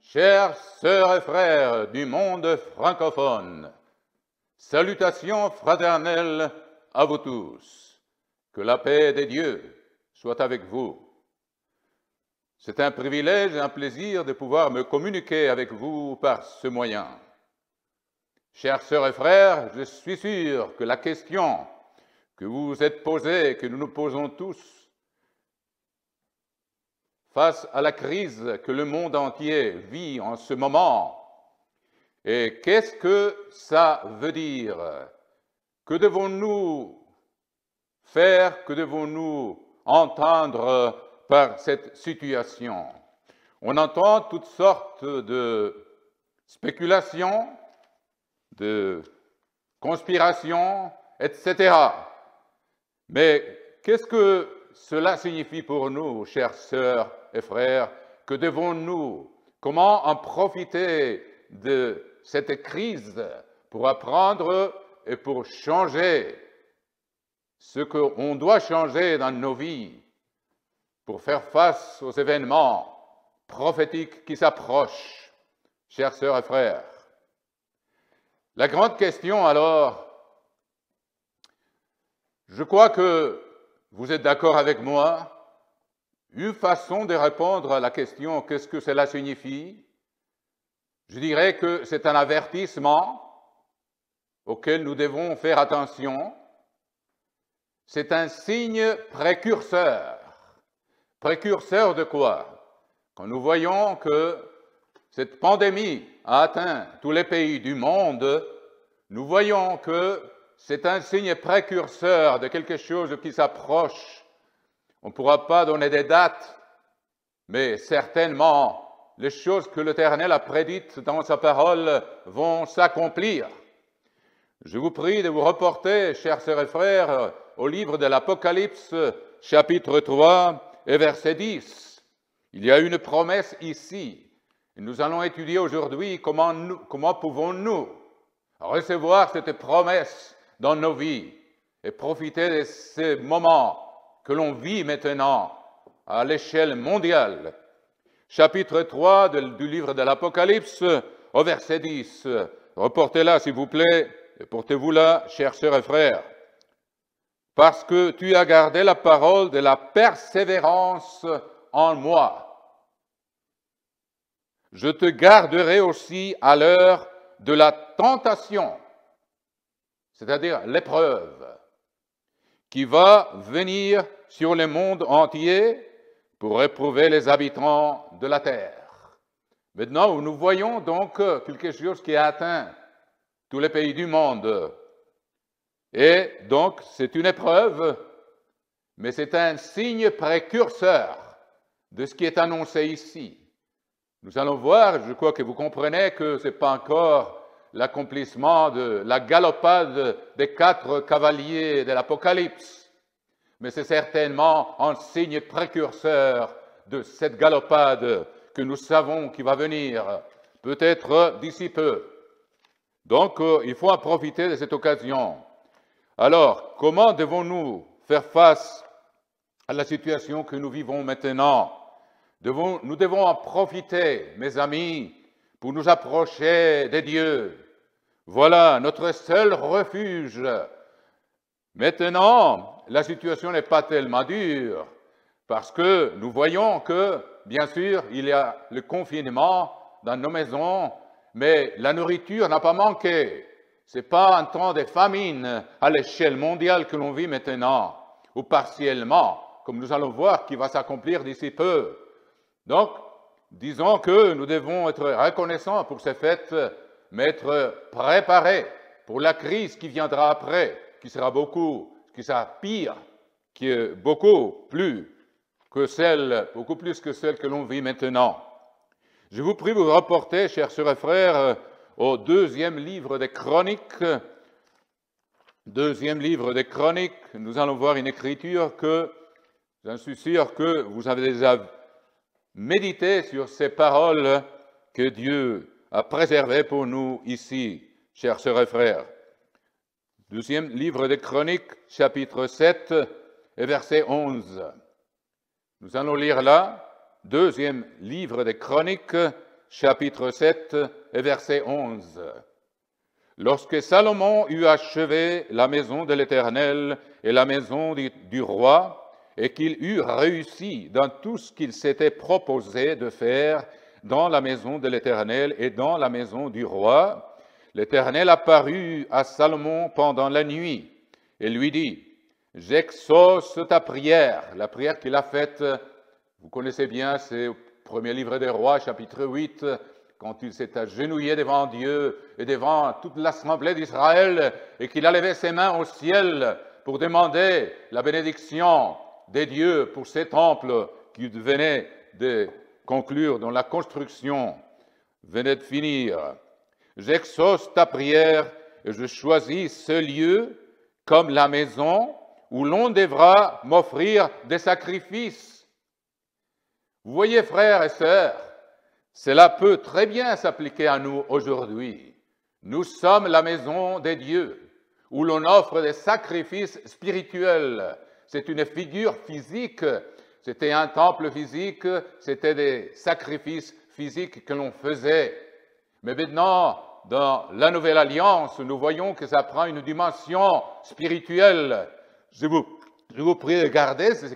Chères sœurs et frères du monde francophone, salutations fraternelles à vous tous. Que la paix des dieux soit avec vous. C'est un privilège et un plaisir de pouvoir me communiquer avec vous par ce moyen. Chères sœurs et frères, je suis sûr que la question que vous vous êtes posée, que nous nous posons tous, face à la crise que le monde entier vit en ce moment, et qu'est-ce que ça veut dire? Que devons-nous faire? Que devons-nous entendre par cette situation? On entend toutes sortes de spéculations, de conspirations, etc. Mais qu'est-ce que cela signifie pour nous, chères sœurs et frères? Que devons-nous? Comment en profiter de cette crise pour apprendre et pour changer ce qu'on doit changer dans nos vies, pour faire face aux événements prophétiques qui s'approchent, chères sœurs et frères? La grande question alors, je crois que vous êtes d'accord avec moi, une façon de répondre à la question « qu'est-ce que cela signifie ?» Je dirais que c'est un avertissement auquel nous devons faire attention. C'est un signe précurseur. Précurseur de quoi? Quand nous voyons que cette pandémie a atteint tous les pays du monde, nous voyons que c'est un signe précurseur de quelque chose qui s'approche. On ne pourra pas donner des dates, mais certainement les choses que l'Éternel a prédites dans sa parole vont s'accomplir. Je vous prie de vous reporter, chers sœurs et frères, au livre de l'Apocalypse, chapitre 3 et verset 10. Il y a une promesse ici. Et nous allons étudier aujourd'hui comment pouvons-nous recevoir cette promesse dans nos vies et profiter de ces moments que l'on vit maintenant à l'échelle mondiale. Chapitre 3 du livre de l'Apocalypse, au verset 10. Reportez-la, s'il vous plaît, et portez-vous-la, chers sœurs et frères. Parce que tu as gardé la parole de la persévérance en moi, je te garderai aussi à l'heure de la tentation, c'est-à-dire l'épreuve, qui va venir sur le monde entier pour éprouver les habitants de la terre. Maintenant, nous voyons donc quelque chose qui a atteint tous les pays du monde. Et donc, c'est une épreuve, mais c'est un signe précurseur de ce qui est annoncé ici. Nous allons voir, je crois que vous comprenez que ce n'est pas encore l'accomplissement de la galopade des 4 cavaliers de l'Apocalypse, mais c'est certainement un signe précurseur de cette galopade que nous savons qui va venir, peut-être d'ici peu. Donc, il faut en profiter de cette occasion. Alors, comment devons-nous faire face à la situation que nous vivons maintenant? Nous devons en profiter, mes amis, pour nous approcher des dieux. Voilà notre seul refuge. Maintenant, la situation n'est pas tellement dure, parce que nous voyons que, bien sûr, il y a le confinement dans nos maisons, mais la nourriture n'a pas manqué. Ce n'est pas un temps de famine à l'échelle mondiale que l'on vit maintenant, ou partiellement, comme nous allons voir, qui va s'accomplir d'ici peu. Donc, disons que nous devons être reconnaissants pour ces fêtes, mais être préparés pour la crise qui viendra après, qui sera pire, qui est beaucoup plus que celle que l'on vit maintenant. Je vous prie de vous rapporter, chers sœurs et frères, au deuxième livre des Chroniques. Deuxième livre des Chroniques, nous allons voir une écriture que, j'en suis sûr que vous avez déjà médité sur ces paroles que Dieu a préservées pour nous ici, chers sœurs et frères. Deuxième livre des Chroniques, chapitre 7 et verset 11. Nous allons lire là, deuxième livre des Chroniques, chapitre 7 et verset 11. Lorsque Salomon eut achevé la maison de l'Éternel et la maison du roi, et qu'il eut réussi dans tout ce qu'il s'était proposé de faire dans la maison de l'Éternel et dans la maison du roi, l'Éternel apparut à Salomon pendant la nuit et lui dit, « J'exauce ta prière », la prière qu'il a faite, vous connaissez bien, c'est au premier livre des rois, chapitre 8, quand il s'est agenouillé devant Dieu et devant toute l'assemblée d'Israël et qu'il a levé ses mains au ciel pour demander la bénédiction des dieux pour ces temples qui venaient de conclure, dont la construction venait de finir. J'exauce ta prière et je choisis ce lieu comme la maison où l'on devra m'offrir des sacrifices. Vous voyez, frères et sœurs, cela peut très bien s'appliquer à nous aujourd'hui. Nous sommes la maison des dieux, où l'on offre des sacrifices spirituels. C'est une figure physique, c'était un temple physique, c'était des sacrifices physiques que l'on faisait. Mais maintenant, dans la Nouvelle Alliance, nous voyons que ça prend une dimension spirituelle. Je vous prie de garder cette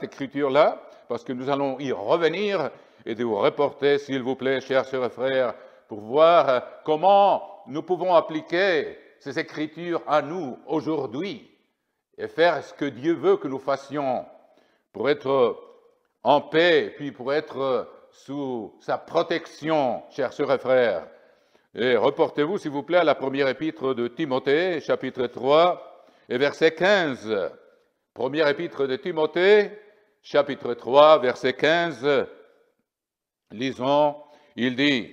écriture-là, parce que nous allons y revenir et de vous reporter, s'il vous plaît, chers sœurs et frères, pour voir comment nous pouvons appliquer ces écritures à nous aujourd'hui et faire ce que Dieu veut que nous fassions pour être en paix, puis pour être sous sa protection, chers sœurs et frères. Et reportez-vous, s'il vous plaît, à la première épître de Timothée, chapitre 3 et verset 15. Première épître de Timothée, chapitre 3, verset 15. Lisons, il dit,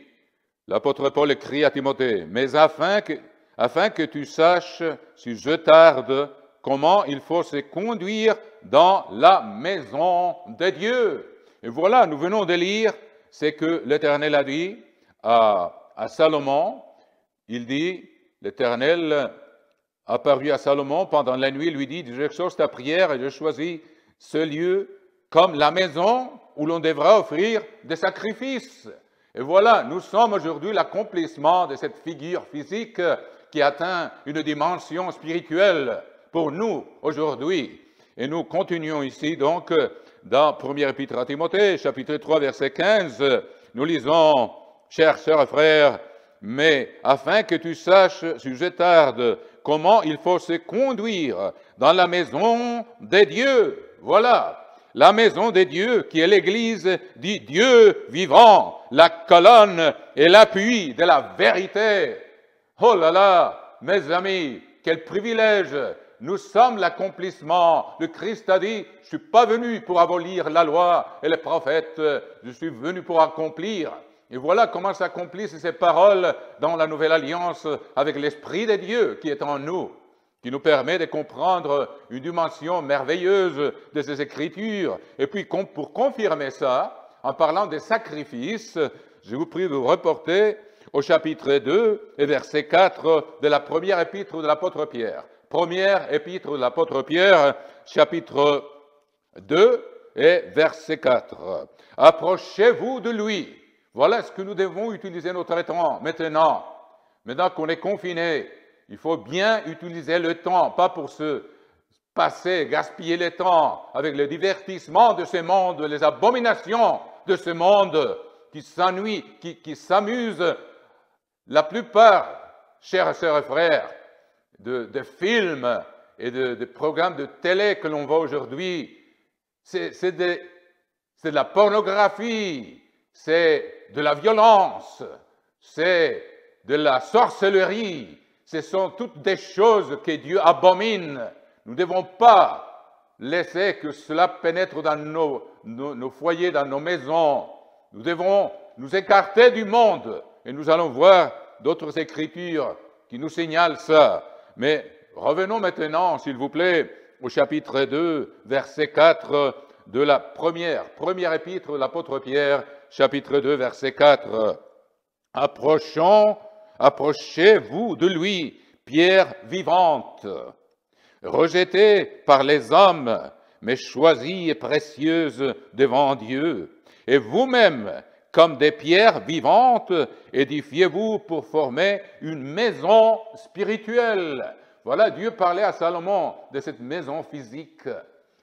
l'apôtre Paul écrit à Timothée, « Mais afin que tu saches, si je tarde, comment il faut se conduire dans la maison de Dieu. » Et voilà, nous venons de lire ce que l'Éternel a dit à Salomon. Il dit, l'Éternel apparut à Salomon pendant la nuit, lui dit, « J'exauce ta prière et je choisis ce lieu comme la maison où l'on devra offrir des sacrifices. » Et voilà, nous sommes aujourd'hui l'accomplissement de cette figure physique qui atteint une dimension spirituelle pour nous aujourd'hui. Et nous continuons ici donc dans 1 Épître à Timothée, chapitre 3, verset 15. Nous lisons, « Chers sœurs et frères, mais afin que tu saches, si je tarde, comment il faut se conduire dans la maison des dieux. » Voilà, la maison des dieux qui est l'Église dit Dieu vivant, la colonne et l'appui de la vérité. Oh là là, mes amis, quel privilège! Nous sommes l'accomplissement. Le Christ a dit, je ne suis pas venu pour abolir la loi et les prophètes, je suis venu pour accomplir. Et voilà comment s'accomplissent ces paroles dans la Nouvelle Alliance avec l'Esprit de Dieu qui est en nous, qui nous permet de comprendre une dimension merveilleuse de ces Écritures. Et puis, pour confirmer ça, en parlant des sacrifices, je vous prie de vous reporter au chapitre 2 et verset 4 de la première épître de l'apôtre Pierre. Première épître de l'apôtre Pierre, chapitre 2 et verset 4. « Approchez-vous de lui. » Voilà ce que nous devons utiliser notre temps maintenant. Maintenant qu'on est confiné, il faut bien utiliser le temps, pas pour se passer, gaspiller le temps avec le divertissement de ce monde, les abominations de ce monde qui s'ennuie, qui s'amuse. La plupart, chers sœurs et frères, de films et de programmes de télé que l'on voit aujourd'hui, c'est de la pornographie, c'est de la violence, c'est de la sorcellerie. Ce sont toutes des choses que Dieu abomine. Nous ne devons pas laisser que cela pénètre dans nos foyers, dans nos maisons. Nous devons nous écarter du monde. Et nous allons voir d'autres écritures qui nous signalent ça. Mais revenons maintenant, s'il vous plaît, au chapitre 2, verset 4 de la première épître de l'apôtre Pierre, chapitre 2, verset 4. « Approchez-vous de lui, pierre vivante, rejetée par les hommes, mais choisie et précieuse devant Dieu. Et vous-même, comme des pierres vivantes, édifiez-vous pour former une maison spirituelle. Voilà, Dieu parlait à Salomon de cette maison physique,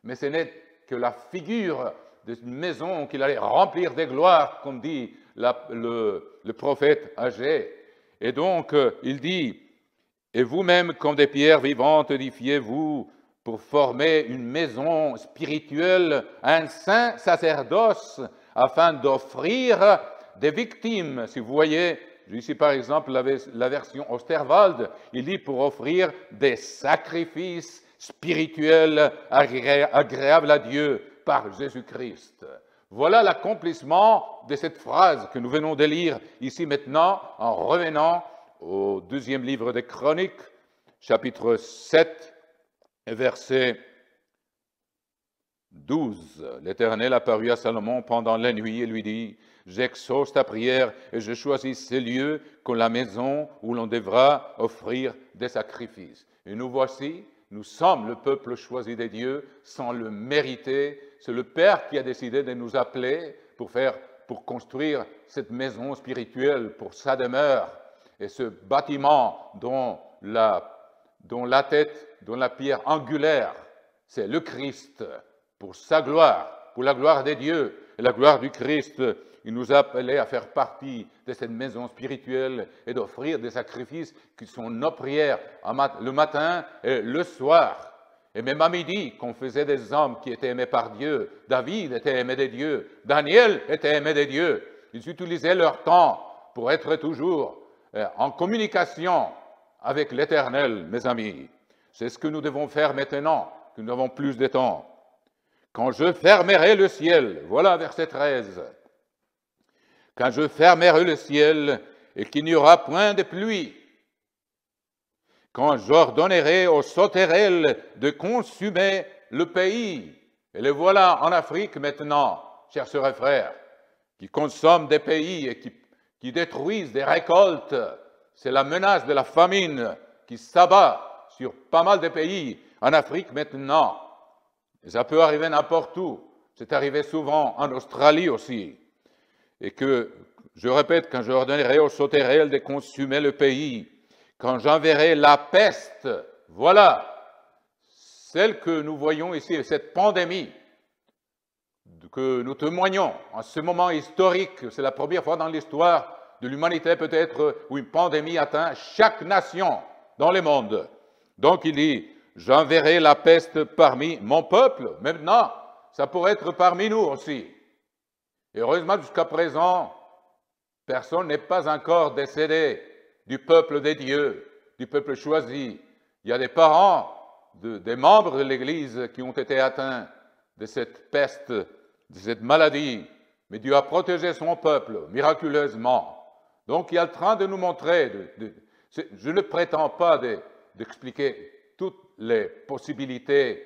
mais ce n'est que la figure d'une maison qu'il allait remplir des gloires, comme dit le prophète Agé. Et donc, il dit, et vous-même, comme des pierres vivantes, édifiez-vous pour former une maison spirituelle, un saint sacerdoce, afin d'offrir des victimes. Si vous voyez, ici par exemple la version Osterwald, il dit pour offrir des sacrifices spirituels agréables à Dieu par Jésus-Christ. Voilà l'accomplissement de cette phrase que nous venons de lire ici maintenant en revenant au deuxième livre des Chroniques, chapitre 7, verset 12. L'Éternel apparut à Salomon pendant la nuit et lui dit, « J'exauce ta prière et je choisis ces lieux comme la maison où l'on devra offrir des sacrifices. » Et nous voici, nous sommes le peuple choisi de Dieu sans le mériter. C'est le Père qui a décidé de nous appeler pour construire cette maison spirituelle pour sa demeure. Et ce bâtiment dont la pierre angulaire, c'est le Christ, pour sa gloire, pour la gloire de Dieu et la gloire du Christ, il nous a appelés à faire partie de cette maison spirituelle et d'offrir des sacrifices qui sont nos prières le matin et le soir. Et même à midi, qu'on faisait des hommes qui étaient aimés par Dieu. David était aimé de Dieu, Daniel était aimé de Dieu. Ils utilisaient leur temps pour être toujours en communication avec l'Éternel, mes amis. C'est ce que nous devons faire maintenant, que nous avons plus de temps. Quand je fermerai le ciel, voilà verset 13. Quand je fermerai le ciel et qu'il n'y aura point de pluie, quand j'ordonnerai aux sauterelles de consumer le pays, et les voilà en Afrique maintenant, chers sœurs et frères, qui consomment des pays et qui détruisent des récoltes, c'est la menace de la famine qui s'abat sur pas mal de pays en Afrique maintenant. Et ça peut arriver n'importe où. C'est arrivé souvent en Australie aussi. Et que, je répète, quand j'ordonnerai aux sauterelles de consumer le pays, quand j'enverrai la peste, voilà, celle que nous voyons ici, cette pandémie que nous témoignons en ce moment historique, c'est la première fois dans l'histoire de l'humanité peut-être où une pandémie atteint chaque nation dans le monde. Donc il dit, j'enverrai la peste parmi mon peuple. Maintenant, ça pourrait être parmi nous aussi. Et heureusement, jusqu'à présent, personne n'est pas encore décédé du peuple des dieux, du peuple choisi. Il y a des parents, des membres de l'Église qui ont été atteints de cette peste, de cette maladie. Mais Dieu a protégé son peuple miraculeusement. Donc il est en train de nous montrer, je ne prétends pas d'expliquer toutes les possibilités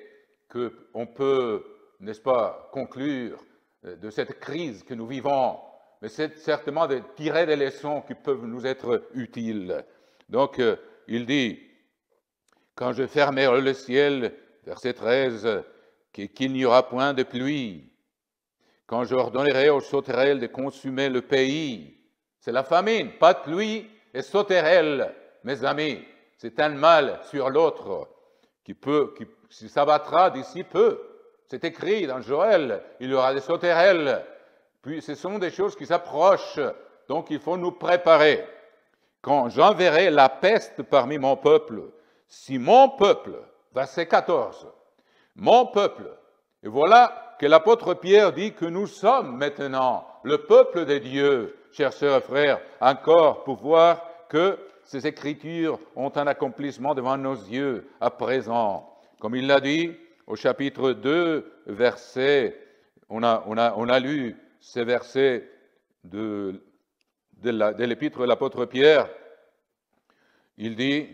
qu'on peut, n'est-ce pas, conclure de cette crise que nous vivons, mais c'est certainement de tirer des leçons qui peuvent nous être utiles. Donc, il dit, quand je fermerai le ciel, verset 13, qu'il n'y aura point de pluie, quand j'ordonnerai aux sauterelles de consumer le pays, c'est la famine, pas de pluie et sauterelles, mes amis, c'est un mal sur l'autre qui s'abattra d'ici peu. C'est écrit dans Joël, il y aura des sauterelles. Puis ce sont des choses qui s'approchent, donc il faut nous préparer. Quand j'enverrai la peste parmi mon peuple, si mon peuple, verset 14, mon peuple, et voilà que l'apôtre Pierre dit que nous sommes maintenant le peuple de Dieu, chers sœurs et frères, encore pour voir que ces Écritures ont un accomplissement devant nos yeux à présent. Comme il l'a dit au chapitre 2, verset, on a lu ces versets de l'épître de l'apôtre Pierre. Il dit,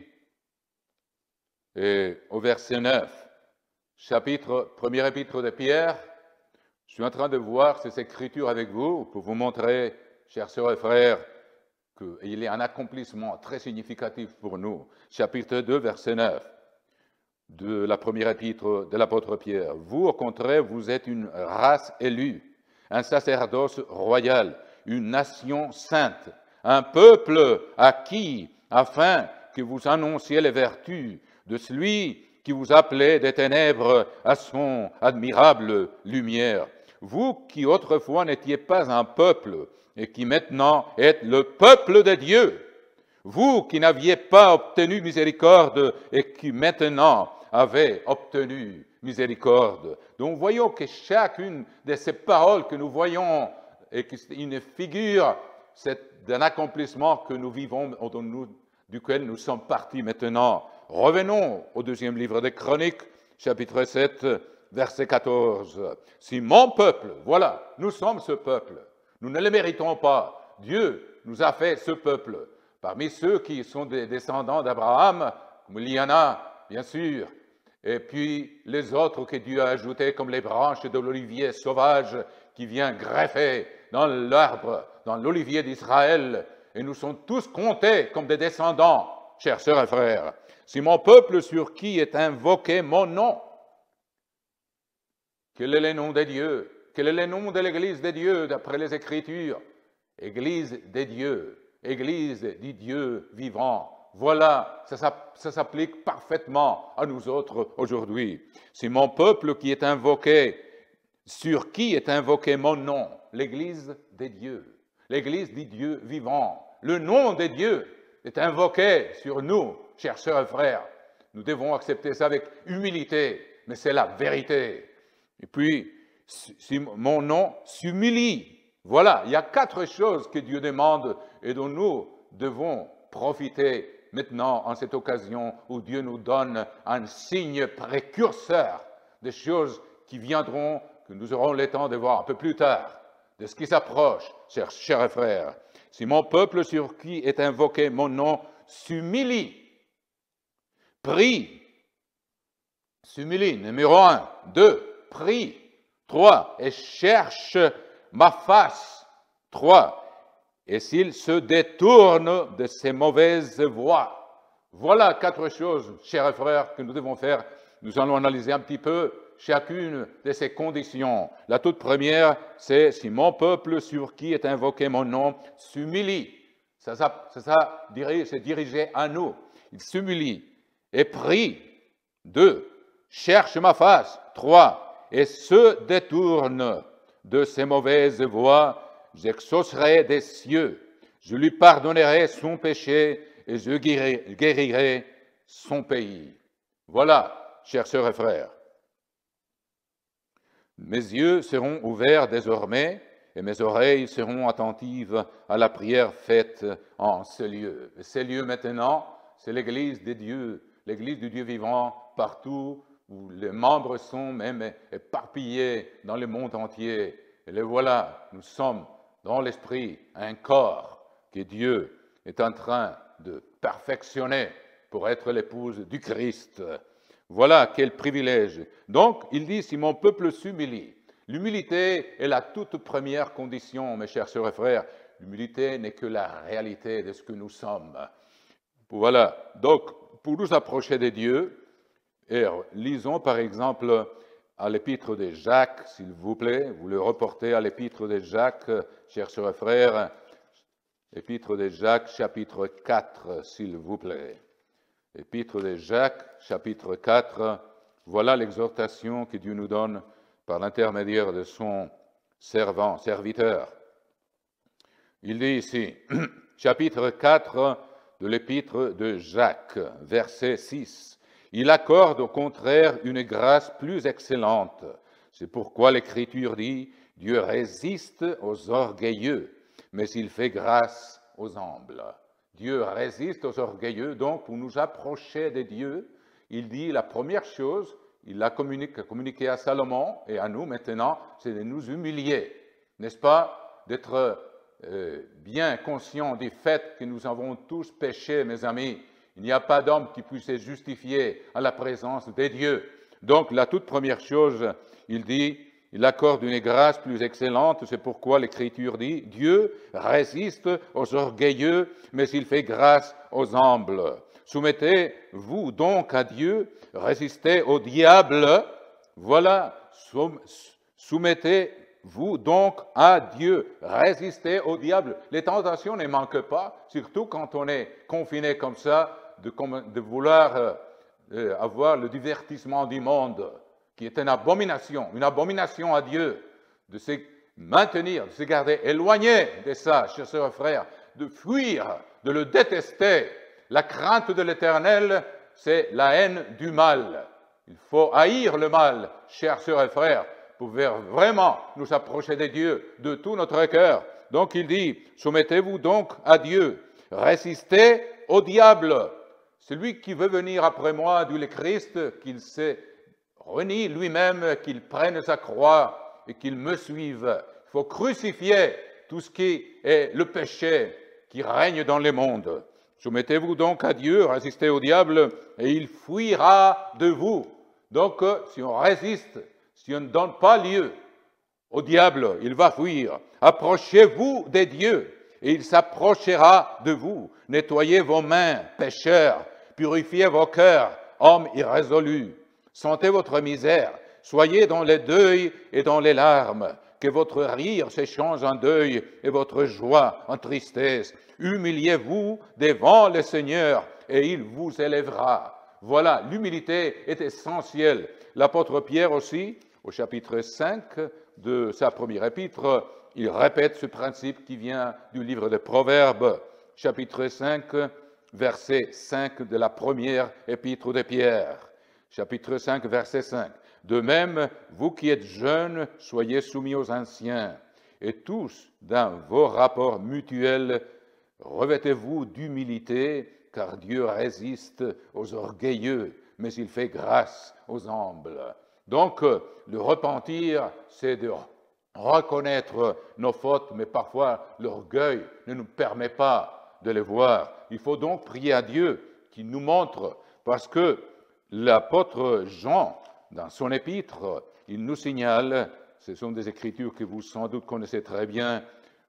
au verset 9, premier épître de Pierre, je suis en train de voir ces Écritures avec vous pour vous montrer, chers sœurs et frères, qu'il y a un accomplissement très significatif pour nous. Chapitre 2, verset 9 de la première épître de l'apôtre Pierre. Vous, au contraire, vous êtes une race élue, un sacerdoce royal, une nation sainte, un peuple acquis, afin que vous annonciez les vertus de celui qui vous appelait des ténèbres à son admirable lumière. Vous qui autrefois n'étiez pas un peuple et qui maintenant êtes le peuple de Dieu, vous qui n'aviez pas obtenu miséricorde et qui maintenant avez obtenu miséricorde. Donc voyons que chacune de ces paroles que nous voyons est une figure d'un accomplissement que nous vivons, duquel nous sommes partis maintenant. Revenons au deuxième livre des Chroniques, chapitre 7, verset 14. Si mon peuple, voilà, nous sommes ce peuple, nous ne le méritons pas. Dieu nous a fait ce peuple. Parmi ceux qui sont des descendants d'Abraham, comme il y en a, bien sûr, et puis les autres que Dieu a ajoutés, comme les branches de l'olivier sauvage qui vient greffer dans l'arbre, dans l'olivier d'Israël, et nous sommes tous comptés comme des descendants, chers sœurs et frères. Si mon peuple sur qui est invoqué mon nom, quel est le nom de Dieu? Quel est le nom de l'Église de Dieu d'après les Écritures? Église des dieux, Église du Dieu vivant. Voilà, ça s'applique parfaitement à nous autres aujourd'hui. Si mon peuple qui est invoqué, sur qui est invoqué mon nom, l'Église des dieux, l'Église du Dieu vivant, le nom de Dieu est invoqué sur nous, chers sœurs et frères. Nous devons accepter ça avec humilité, mais c'est la vérité. Et puis, si mon nom s'humilie, voilà, il y a 4 choses que Dieu demande et dont nous devons profiter maintenant en cette occasion où Dieu nous donne un signe précurseur des choses qui viendront, que nous aurons le temps de voir un peu plus tard, de ce qui s'approche, chers frères. Si mon peuple sur qui est invoqué mon nom s'humilie, prie, s'humilie, numéro 1, 2, prie, 3, et cherche ma face, 3, et s'il se détourne de ses mauvaises voies. Voilà 4 choses, chers frères, que nous devons faire. Nous allons analyser un petit peu chacune de ces conditions. La toute première, c'est si mon peuple sur qui est invoqué mon nom s'humilie. C'est dirigé à nous. Il s'humilie et prie. 2, cherche ma face. 3, et se détourne de ses mauvaises voies. J'exaucerai des cieux, je lui pardonnerai son péché et je guérirai son pays. Voilà, chers sœurs et frères. Mes yeux seront ouverts désormais et mes oreilles seront attentives à la prière faite en ce lieu. Ces lieux maintenant, c'est l'Église des dieux, l'Église du Dieu vivant, partout où les membres sont même éparpillés dans le monde entier. Et les voilà, nous sommes dans l'esprit un corps que Dieu est en train de perfectionner pour être l'épouse du Christ. Voilà quel privilège. Donc, il dit, si mon peuple s'humilie, l'humilité est la toute première condition, mes chers sœurs et frères. L'humilité n'est que la réalité de ce que nous sommes. Voilà. Donc, pour nous approcher de Dieu, et lisons par exemple à l'épître de Jacques, s'il vous plaît. Vous le reportez à l'épître de Jacques, chers sœurs et frères. Épître de Jacques, chapitre 4, s'il vous plaît. Épître de Jacques, chapitre 4. Voilà l'exhortation que Dieu nous donne par l'intermédiaire de son serviteur. Il dit ici, chapitre 4 de l'épître de Jacques, verset 6. Il accorde au contraire une grâce plus excellente. C'est pourquoi l'Écriture dit, Dieu résiste aux orgueilleux, mais il fait grâce aux humbles. Dieu résiste aux orgueilleux, donc pour nous approcher de Dieu, il dit la première chose, il l'a communiqué à Salomon et à nous maintenant, c'est de nous humilier, n'est-ce pas? D'être bien conscients du fait que nous avons tous péché, mes amis. Il n'y a pas d'homme qui puisse se justifier à la présence de Dieu. Donc, la toute première chose, il dit, il accorde une grâce plus excellente, c'est pourquoi l'Écriture dit, Dieu résiste aux orgueilleux, mais il fait grâce aux humbles. Soumettez-vous donc à Dieu, résistez au diable, voilà, soumettez soumettez-vous donc à Dieu. Résistez au diable. Les tentations ne manquent pas, surtout quand on est confiné comme ça, de vouloir avoir le divertissement du monde, qui est une abomination à Dieu, de se maintenir, de se garder éloigné de ça, chers sœurs et frères, de fuir, de le détester. La crainte de l'Éternel, c'est la haine du mal. Il faut haïr le mal, chers sœurs et frères, pour vraiment nous approcher de Dieu de tout notre cœur. Donc il dit, soumettez-vous donc à Dieu, résistez au diable. Celui qui veut venir après moi, dit le Christ, qu'il se renie lui-même, qu'il prenne sa croix et qu'il me suive. Il faut crucifier tout ce qui est le péché qui règne dans le monde. Soumettez-vous donc à Dieu, résistez au diable, et il fuira de vous. Donc, si on résiste, si on ne donne pas lieu au diable, il va fuir. Approchez-vous des dieux, et il s'approchera de vous. Nettoyez vos mains, pécheurs, purifiez vos cœurs, hommes irrésolus. Sentez votre misère, soyez dans les deuils et dans les larmes, que votre rire s'échange en deuil et votre joie en tristesse. Humiliez-vous devant le Seigneur et il vous élèvera. Voilà, l'humilité est essentielle. L'apôtre Pierre aussi, au chapitre 5 de sa première épître, il répète ce principe qui vient du livre des Proverbes, chapitre 5, verset 5 de la première épître de Pierre. Chapitre 5, verset 5. De même, vous qui êtes jeunes, soyez soumis aux anciens, et tous, dans vos rapports mutuels, revêtez-vous d'humilité, car Dieu résiste aux orgueilleux, mais il fait grâce aux humbles. Donc, le repentir, c'est de reconnaître nos fautes, mais parfois l'orgueil ne nous permet pas de les voir. Il faut donc prier à Dieu qui nous montre, parce que l'apôtre Jean, dans son épître, il nous signale, ce sont des écritures que vous sans doute connaissez très bien,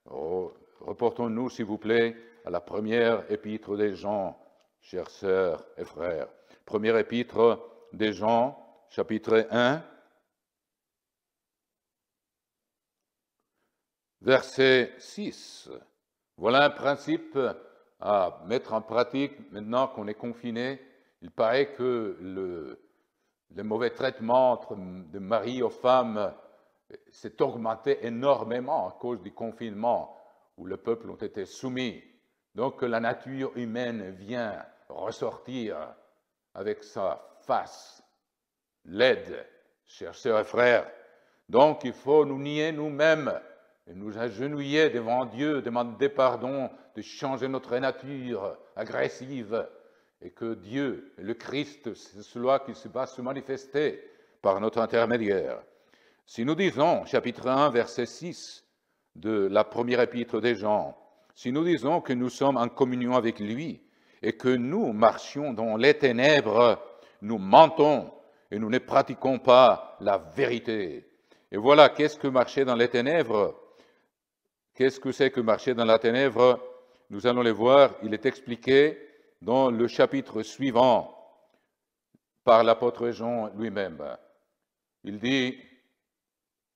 reportons-nous s'il vous plaît à la première épître des Jean, chères sœurs et frères. Première épître des Jean, chapitre 1, verset 6. Voilà un principe à mettre en pratique maintenant qu'on est confiné. Il paraît que le mauvais traitement de mari aux femmes s'est augmenté énormément à cause du confinement où le peuple ont été soumis. Donc la nature humaine vient ressortir avec sa face laide, chers sœurs et frères. Donc il faut nous nier nous-mêmes et nous agenouiller devant Dieu, demander pardon, de changer notre nature agressive, et que Dieu, le Christ, c'est celui qui va se manifester par notre intermédiaire. Si nous disons, chapitre 1, verset 6 de la première épître des Jean, si nous disons que nous sommes en communion avec lui et que nous marchions dans les ténèbres, nous mentons et nous ne pratiquons pas la vérité. Et voilà, qu'est-ce que marcher dans les ténèbres? Qu'est-ce que c'est que marcher dans la ténèbre? Nous allons le voir, il est expliqué dans le chapitre suivant par l'apôtre Jean lui-même. Il dit,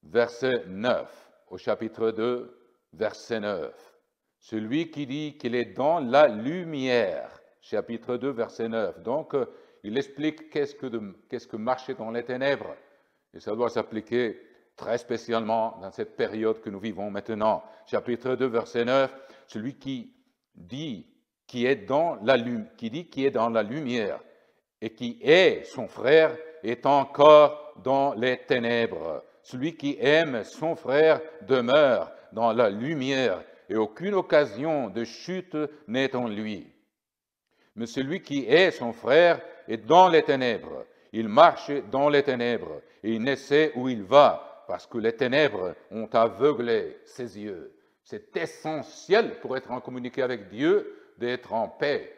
verset 9, au chapitre 2, verset 9, celui qui dit qu'il est dans la lumière, chapitre 2, verset 9. Donc, il explique qu'est-ce que marcher dans les ténèbres. Et ça doit s'appliquer très spécialement dans cette période que nous vivons maintenant. Chapitre 2, verset 9, celui qui dit qui est dans la lumière et qui est son frère est encore dans les ténèbres. Celui qui aime son frère demeure dans la lumière et aucune occasion de chute n'est en lui. Mais celui qui est son frère est dans les ténèbres. Il marche dans les ténèbres et il ne sait où il va parce que les ténèbres ont aveuglé ses yeux. C'est essentiel pour être en communication avec Dieu d'être en paix,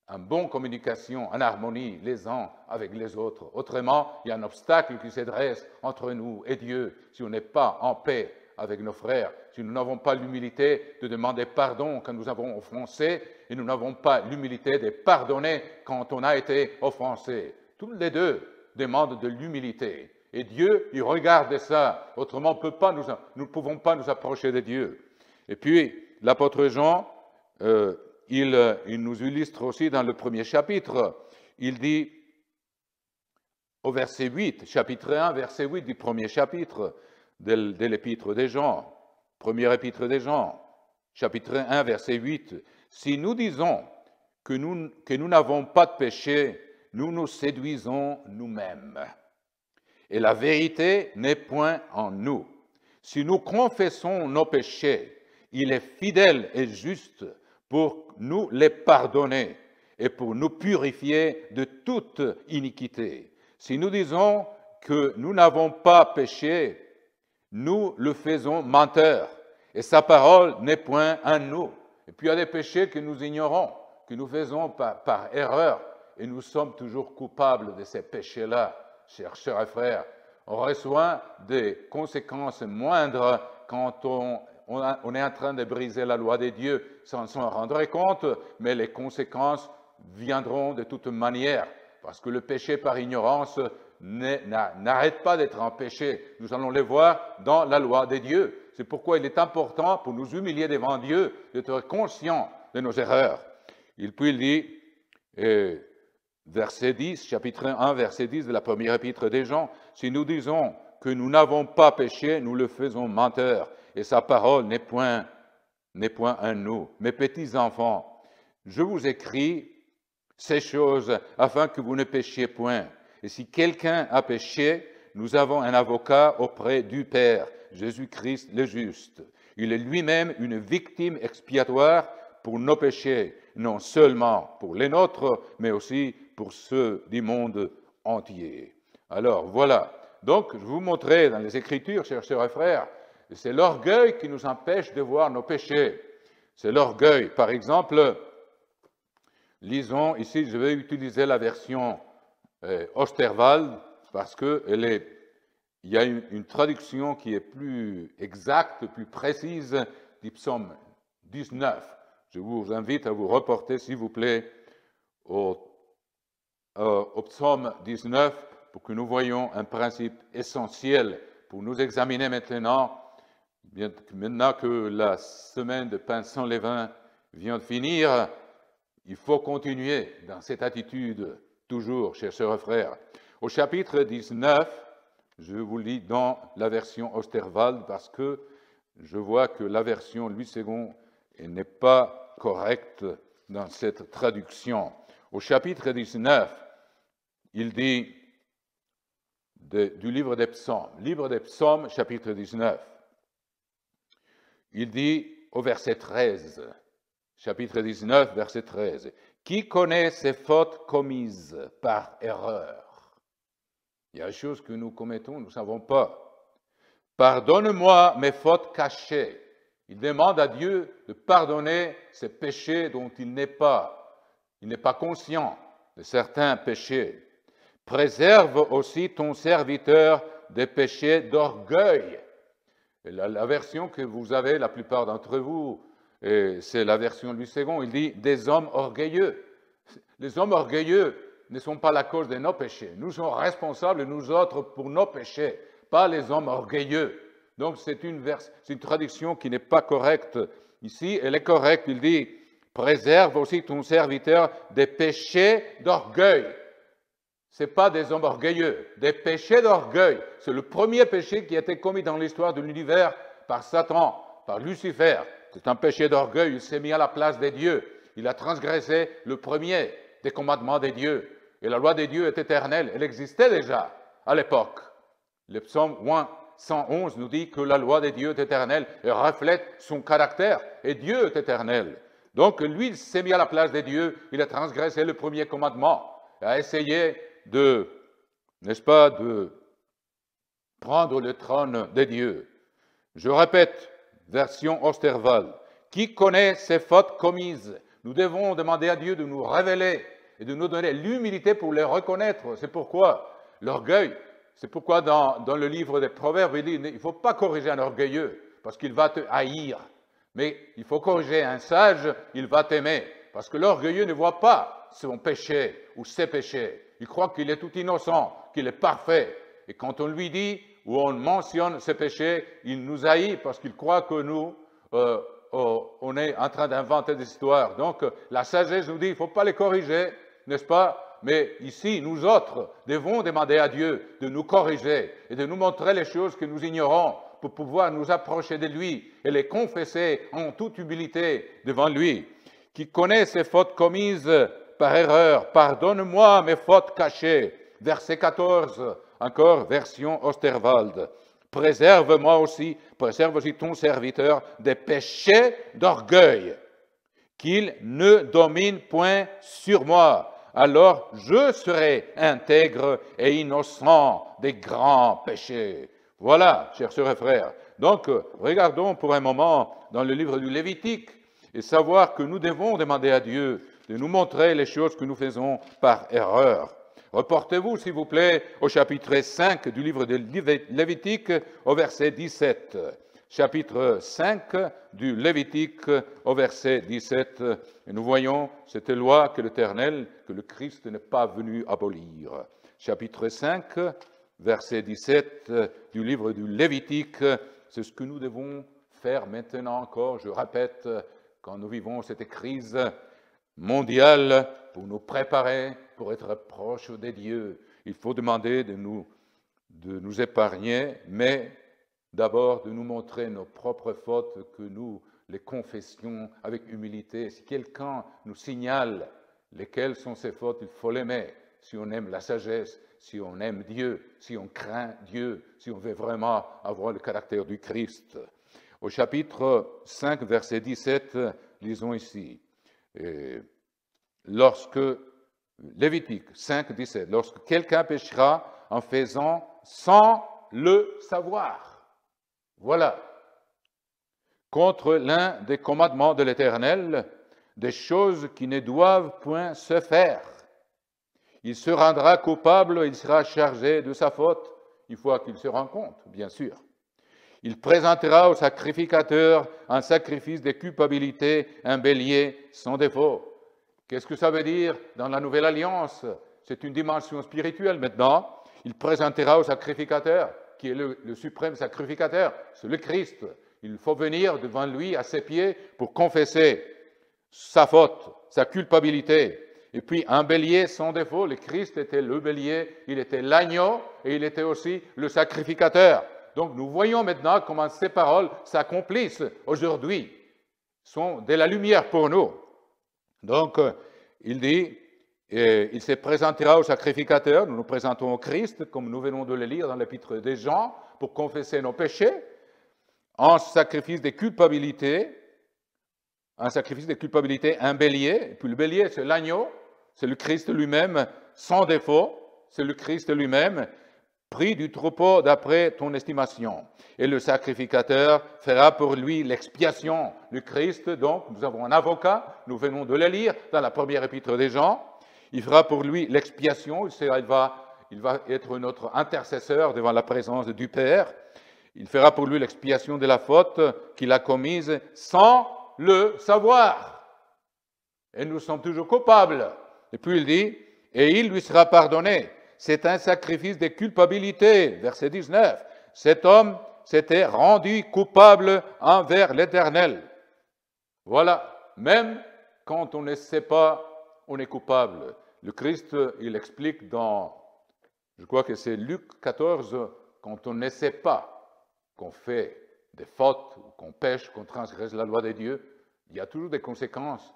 en bonne communication, en harmonie les uns avec les autres. Autrement, il y a un obstacle qui se dresse entre nous et Dieu si on n'est pas en paix avec nos frères, si nous n'avons pas l'humilité de demander pardon quand nous avons offensé et nous n'avons pas l'humilité de pardonner quand on a été offensé. Tous les deux demandent de l'humilité. Et Dieu, il regarde ça. Autrement, nous ne pouvons pas nous approcher de Dieu. Et puis, l'apôtre Jean, il nous illustre aussi dans le premier chapitre. Il dit, au verset 8, chapitre 1, verset 8 du premier chapitre de l'épître des Jean, première épître des Jean, chapitre 1, verset 8, « Si nous disons que nous n'avons pas de péché, nous nous séduisons nous-mêmes. Et la vérité n'est point en nous. Si nous confessons nos péchés, il est fidèle et juste pour nous les pardonner et pour nous purifier de toute iniquité. Si nous disons que nous n'avons pas péché, nous le faisons menteur, et sa parole n'est point en nous. » Et puis il y a des péchés que nous ignorons, que nous faisons par erreur, et nous sommes toujours coupables de ces péchés-là, chers sœurs et frères. On reçoit des conséquences moindres quand on est en train de briser la loi de Dieu sans s'en rendre compte, mais les conséquences viendront de toute manière, parce que le péché par ignorance n'arrête pas d'être un péché. Nous allons le voir dans la loi de Dieu. C'est pourquoi il est important pour nous humilier devant Dieu d'être conscients de nos erreurs. Puis il dit, verset 10, chapitre 1, verset 10 de la première épître des Jean, « Si nous disons que nous n'avons pas péché, nous le faisons menteur, et sa parole n'est point en nous. Mes petits enfants, je vous écris ces choses afin que vous ne péchiez point. Et si quelqu'un a péché, nous avons un avocat auprès du Père, Jésus-Christ le juste. Il est lui-même une victime expiatoire pour nos péchés, non seulement pour les nôtres, mais aussi pour ceux du monde entier. » Alors voilà, donc je vous montrais dans les Écritures, chers sœurs et frères, c'est l'orgueil qui nous empêche de voir nos péchés. C'est l'orgueil. Par exemple, lisons ici, je vais utiliser la version Osterwald parce qu'il y a une traduction qui est plus exacte, plus précise du psaume 19. Je vous invite à vous reporter, s'il vous plaît, au psaume 19 pour que nous voyions un principe essentiel pour nous examiner maintenant que la semaine de pain sans levain vient de finir. Il faut continuer dans cette attitude, toujours, chers sœurs et frères. Au chapitre 19, je vous lis dans la version Osterwald parce que je vois que la version Louis II n'est pas correcte dans cette traduction. Au chapitre 19, il dit du livre des psaumes, chapitre 19, il dit au verset 13, chapitre 19, verset 13, « Qui connaît ses fautes commises par erreur ?» Il y a des choses que nous commettons, nous ne savons pas. « Pardonne-moi mes fautes cachées. » Il demande à Dieu de pardonner ses péchés dont il n'est pas conscient de certains péchés. « Préserve aussi ton serviteur des péchés d'orgueil. » La version que vous avez, la plupart d'entre vous, c'est la version Louis II, il dit « des hommes orgueilleux ». Les hommes orgueilleux ne sont pas la cause de nos péchés. Nous sommes responsables, nous autres, pour nos péchés, pas les hommes orgueilleux. Donc c'est une traduction qui n'est pas correcte. Ici, elle est correcte, il dit « préserve aussi ton serviteur des péchés d'orgueil ». Ce n'est pas des hommes orgueilleux, des péchés d'orgueil. C'est le premier péché qui a été commis dans l'histoire de l'univers par Satan, par Lucifer. C'est un péché d'orgueil, il s'est mis à la place des dieux. Il a transgressé le premier des commandements des dieux. Et la loi des dieux est éternelle, elle existait déjà à l'époque. Le psaume 111 nous dit que la loi des dieux est éternelle et reflète son caractère, et Dieu est éternel. Donc lui, il s'est mis à la place des dieux, il a transgressé le premier commandement, il a essayé de prendre le trône des dieux. Je répète, version Osterwald, qui connaît ses fautes commises? Nous devons demander à Dieu de nous révéler et de nous donner l'humilité pour les reconnaître. C'est pourquoi l'orgueil, c'est pourquoi dans le livre des Proverbes, il dit, il ne faut pas corriger un orgueilleux, parce qu'il va te haïr. Mais il faut corriger un sage, il va t'aimer, parce que l'orgueilleux ne voit pas son péché ou ses péchés. Il croit qu'il est tout innocent, qu'il est parfait. Et quand on lui dit ou on mentionne ses péchés, il nous haït parce qu'il croit que nous, on est en train d'inventer des histoires. Donc la sagesse nous dit, il ne faut pas les corriger, n'est-ce pas? Mais ici, nous autres devons demander à Dieu de nous corriger et de nous montrer les choses que nous ignorons pour pouvoir nous approcher de lui et les confesser en toute humilité devant lui. Qui connaît ses fautes commises par erreur, pardonne-moi mes fautes cachées. Verset 14, encore version Osterwald. Préserve aussi ton serviteur des péchés d'orgueil, qu'il ne domine point sur moi. Alors je serai intègre et innocent des grands péchés. Voilà, chers sœurs et frères. Donc, regardons pour un moment dans le livre du Lévitique et savoir que nous devons demander à Dieu de nous montrer les choses que nous faisons par erreur. Reportez-vous, s'il vous plaît, au chapitre 5 du livre de Lévitique, au verset 17. Chapitre 5 du Lévitique, au verset 17. Et nous voyons cette loi que l'Éternel, que le Christ n'est pas venu abolir. Chapitre 5, verset 17 du livre du Lévitique, c'est ce que nous devons faire maintenant encore, je répète, quand nous vivons cette crise mondiale, pour nous préparer, pour être proches des dieux. Il faut demander de nous épargner, mais d'abord de nous montrer nos propres fautes, que nous les confessions avec humilité. Si quelqu'un nous signale lesquelles sont ces fautes, il faut l'aimer. Si on aime la sagesse, si on aime Dieu, si on craint Dieu, si on veut vraiment avoir le caractère du Christ. Au chapitre 5, verset 17, lisons ici. Lévitique 5, 17, lorsque quelqu'un péchera en faisant sans le savoir, voilà, contre l'un des commandements de l'Éternel, des choses qui ne doivent point se faire, il se rendra coupable, il sera chargé de sa faute, une fois qu'il se rend compte, bien sûr. Il présentera au sacrificateur un sacrifice de culpabilité, un bélier sans défaut. Qu'est-ce que ça veut dire dans la Nouvelle Alliance? C'est une dimension spirituelle maintenant. Il présentera au sacrificateur, qui est le suprême sacrificateur, c'est le Christ. Il faut venir devant lui à ses pieds pour confesser sa faute, sa culpabilité. Et puis un bélier sans défaut, le Christ était le bélier, il était l'agneau et il était aussi le sacrificateur. Donc nous voyons maintenant comment ces paroles s'accomplissent aujourd'hui, sont de la lumière pour nous. Donc il dit, il se présentera au sacrificateur, nous nous présentons au Christ, comme nous venons de le lire dans l'épître des Jean, pour confesser nos péchés, en sacrifice de culpabilité, un bélier, et puis le bélier c'est l'agneau, c'est le Christ lui-même, sans défaut, c'est le Christ lui-même, pris du troupeau d'après ton estimation. Et le sacrificateur fera pour lui l'expiation. Le Christ, donc, nous avons un avocat, nous venons de le lire dans la première épître des Jean, il fera pour lui l'expiation, il va être notre intercesseur devant la présence du Père, il fera pour lui l'expiation de la faute qu'il a commise sans le savoir. Et nous sommes toujours coupables. Et puis il dit, et il lui sera pardonné. C'est un sacrifice de culpabilité. Verset 19. Cet homme s'était rendu coupable envers l'Éternel. Voilà. Même quand on ne sait pas, on est coupable. Le Christ, il explique dans, je crois que c'est Luc 14, quand on ne sait pas qu'on fait des fautes, qu'on pêche, qu'on transgresse la loi de Dieu, il y a toujours des conséquences.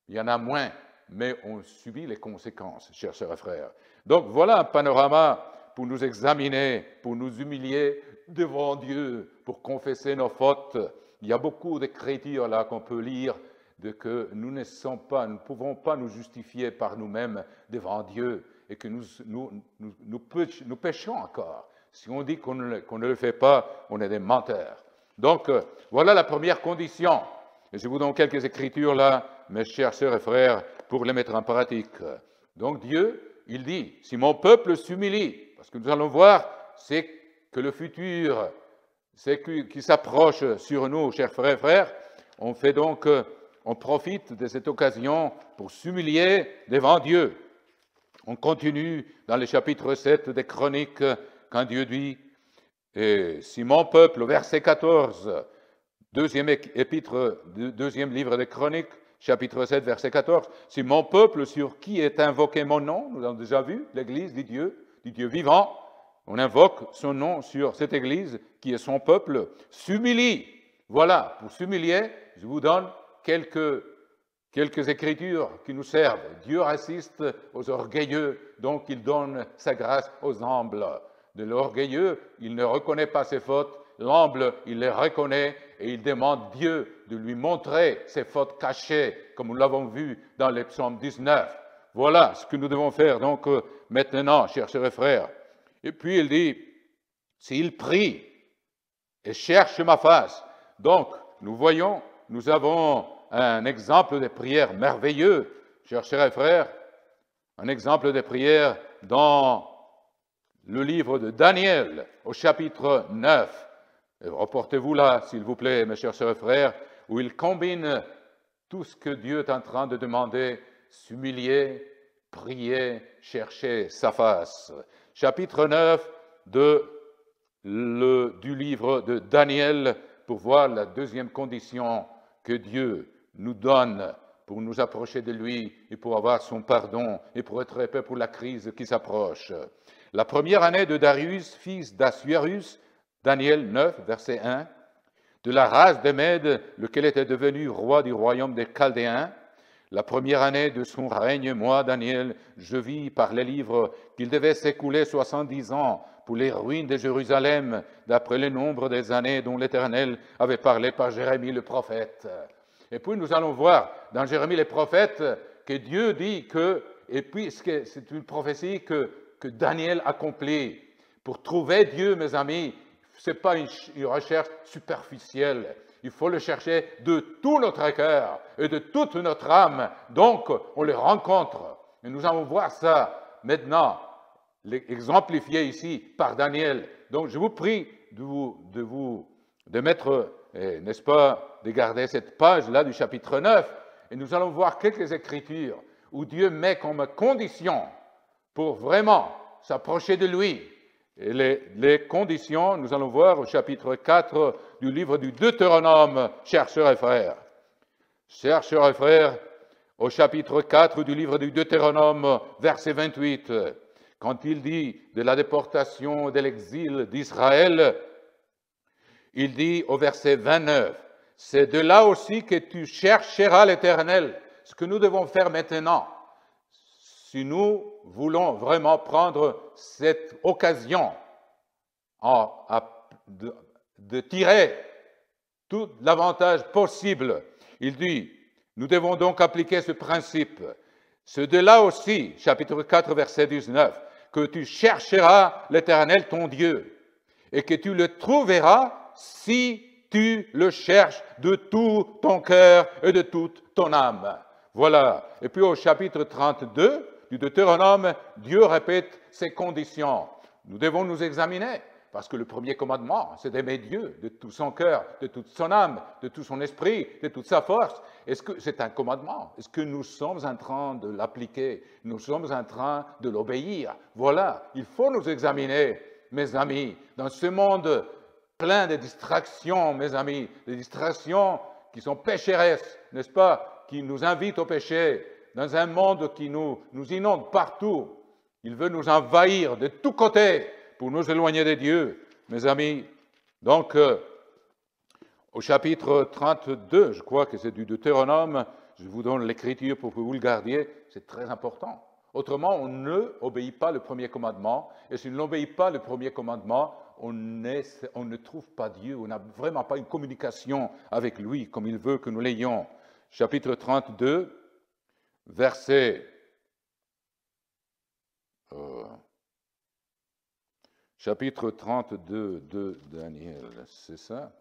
Il y en a moins, mais on subit les conséquences, chers sœurs et frères. Donc voilà un panorama pour nous examiner, pour nous humilier devant Dieu, pour confesser nos fautes. Il y a beaucoup d'écritures là qu'on peut lire de que nous ne pouvons pas nous justifier par nous-mêmes devant Dieu et que nous péchons encore. Si on dit qu'on ne le fait pas, on est des menteurs. Donc voilà la première condition. Et je vous donne quelques écritures là, mes chers sœurs et frères, pour les mettre en pratique. Donc Dieu, il dit, si mon peuple s'humilie, parce que nous allons voir, c'est que le futur, c'est qui s'approche sur nous, chers frères et frères, on profite de cette occasion pour s'humilier devant Dieu. On continue dans le chapitre 7 des Chroniques, quand Dieu dit, et si mon peuple, au verset 14, deuxième épître, deuxième livre des Chroniques, chapitre 7, verset 14, si mon peuple sur qui est invoqué mon nom, nous l'avons déjà vu, l'Église du Dieu vivant, on invoque son nom sur cette Église qui est son peuple, s'humilie. Voilà, pour s'humilier, je vous donne quelques écritures qui nous servent. Dieu résiste aux orgueilleux, donc il donne sa grâce aux humbles. De l'orgueilleux, il ne reconnaît pas ses fautes, l'humble, il les reconnaît et il demande Dieu de lui montrer ses fautes cachées, comme nous l'avons vu dans le psaume 19. Voilà ce que nous devons faire donc maintenant, chers sœurs et frères. Et puis il dit, s'il prie et cherche ma face. Donc, nous voyons, nous avons un exemple de prière merveilleux, chers sœurs et frères, un exemple de prière dans le livre de Daniel, au chapitre 9. Reportez-vous là, s'il vous plaît, mes chers sœurs et frères, où il combine tout ce que Dieu est en train de demander, s'humilier, prier, chercher sa face. Chapitre 9 du livre de Daniel, pour voir la deuxième condition que Dieu nous donne pour nous approcher de lui et pour avoir son pardon et pour être épais pour la crise qui s'approche. La première année de Darius, fils d'Assuérus, Daniel 9, verset 1, de la race des Mèdes, lequel était devenu roi du royaume des Chaldéens, la première année de son règne, moi, Daniel, je vis par les livres qu'il devait s'écouler 70 ans pour les ruines de Jérusalem, d'après le nombre des années dont l'Éternel avait parlé par Jérémie le prophète. Et puis nous allons voir dans Jérémie le prophète que Dieu dit que, et puis c'est une prophétie que Daniel accomplit. Pour trouver Dieu, mes amis, ce n'est pas une recherche superficielle. Il faut le chercher de tout notre cœur et de toute notre âme. Donc, on le rencontre. Et nous allons voir ça maintenant, exemplifié ici par Daniel. Donc, je vous prie de mettre, n'est-ce pas, de garder cette page-là du chapitre 9. Et nous allons voir quelques écritures où Dieu met comme condition pour vraiment s'approcher de lui. Et les conditions, nous allons voir au chapitre 4 du livre du Deutéronome, chers sœurs et frères. Chers sœurs et frères, au chapitre 4 du livre du Deutéronome, verset 28, quand il dit de la déportation de l'exil d'Israël, il dit au verset 29, « C'est de là aussi que tu chercheras l'Éternel. » Ce que nous devons faire maintenant, si nous voulons vraiment prendre cette occasion de tirer tout l'avantage possible, il dit, nous devons donc appliquer ce principe. C'est de là aussi, chapitre 4, verset 19, que tu chercheras l'Éternel ton Dieu et que tu le trouveras si tu le cherches de tout ton cœur et de toute ton âme. Voilà. Et puis au chapitre 32 du Deutéronome, Dieu répète ces conditions. Nous devons nous examiner, parce que le premier commandement, c'est d'aimer Dieu de tout son cœur, de toute son âme, de tout son esprit, de toute sa force. Est-ce que c'est un commandement? Est-ce que nous sommes en train de l'appliquer? Nous sommes en train de l'obéir? Voilà, il faut nous examiner, mes amis, dans ce monde plein de distractions, mes amis, des distractions qui sont pécheresses, n'est-ce pas, qui nous invitent au péché, dans un monde qui nous inonde partout. Il veut nous envahir de tous côtés pour nous éloigner de Dieu, mes amis. Donc, au chapitre 32, je crois que c'est du Deutéronome, je vous donne l'écriture pour que vous le gardiez, c'est très important. Autrement, on ne obéit pas le premier commandement, et si on n'obéit pas le premier commandement, on ne trouve pas Dieu, on n'a vraiment pas une communication avec lui comme il veut que nous l'ayons. Chapitre 32, verset chapitre 32 de Daniel, c'est ça?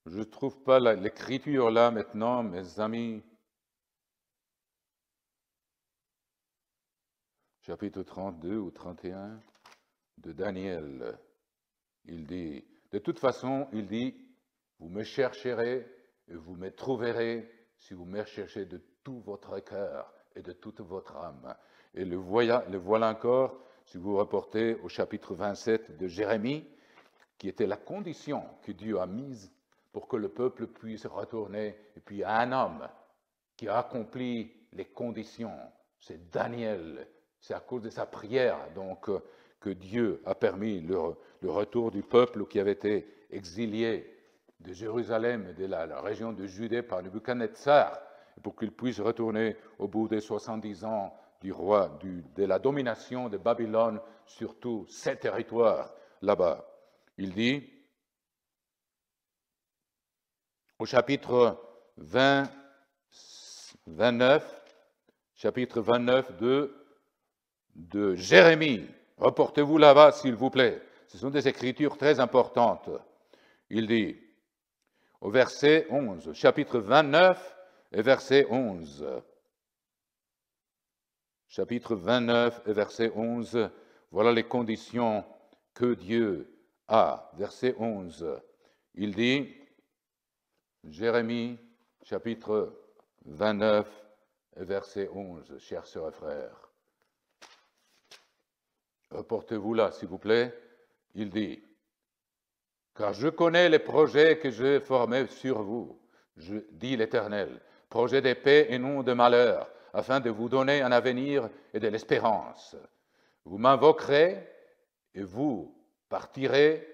Je ne trouve pas l'écriture là maintenant, mes amis. Chapitre 32 ou 31 de Daniel. Il dit, de toute façon, il dit, vous me chercherez et vous me trouverez si vous me cherchez de tout votre cœur et de toute votre âme. Et le voilà encore, si vous reportez au chapitre 27 de Jérémie, qui était la condition que Dieu a mise pour que le peuple puisse retourner. Et puis un homme qui a accompli les conditions, c'est Daniel. C'est à cause de sa prière donc que Dieu a permis le retour du peuple qui avait été exilé de Jérusalem et de la région de Judée par Nebuchadnezzar, pour qu'il puisse retourner au bout des 70 ans de la domination de Babylone sur tous ces territoires là-bas. Il dit, au chapitre 29 de Jérémie, reportez-vous là-bas s'il vous plaît, ce sont des écritures très importantes. Il dit, au verset 11, chapitre 29 et verset 11. Chapitre 29 et verset 11, voilà les conditions que Dieu a. Verset 11, il dit, Jérémie, chapitre 29 et verset 11, chers sœurs et frères. Reportez-vous là, s'il vous plaît. Il dit, car je connais les projets que j'ai formés sur vous, dit l'Éternel, projets de paix et non de malheur, afin de vous donner un avenir et de l'espérance. Vous m'invoquerez et vous partirez,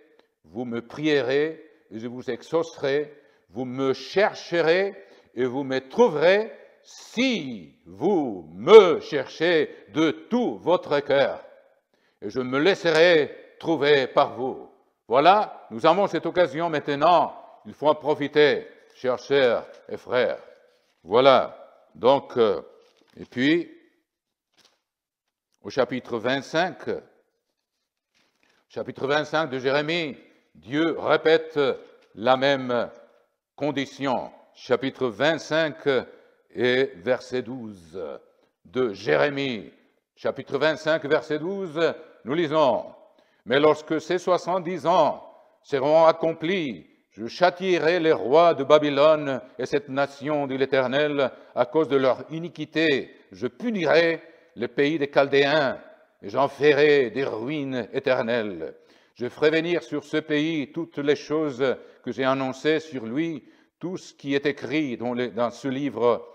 vous me prierez et je vous exaucerai, vous me chercherez et vous me trouverez si vous me cherchez de tout votre cœur. Et je me laisserai trouver par vous. Voilà, nous avons cette occasion maintenant, il faut en profiter, chers sœurs et frères. Voilà, donc, et puis, au chapitre 25 de Jérémie, Dieu répète la même condition. Chapitre 25 et verset 12 de Jérémie. Chapitre 25, verset 12, nous lisons, « Mais lorsque ces 70 ans seront accomplis, je châtierai les rois de Babylone et cette nation, dit l'Éternel, à cause de leur iniquité. Je punirai le pays des Chaldéens et j'en ferai des ruines éternelles. Je ferai venir sur ce pays toutes les choses que j'ai annoncées sur lui, tout ce qui est écrit dans ce livre,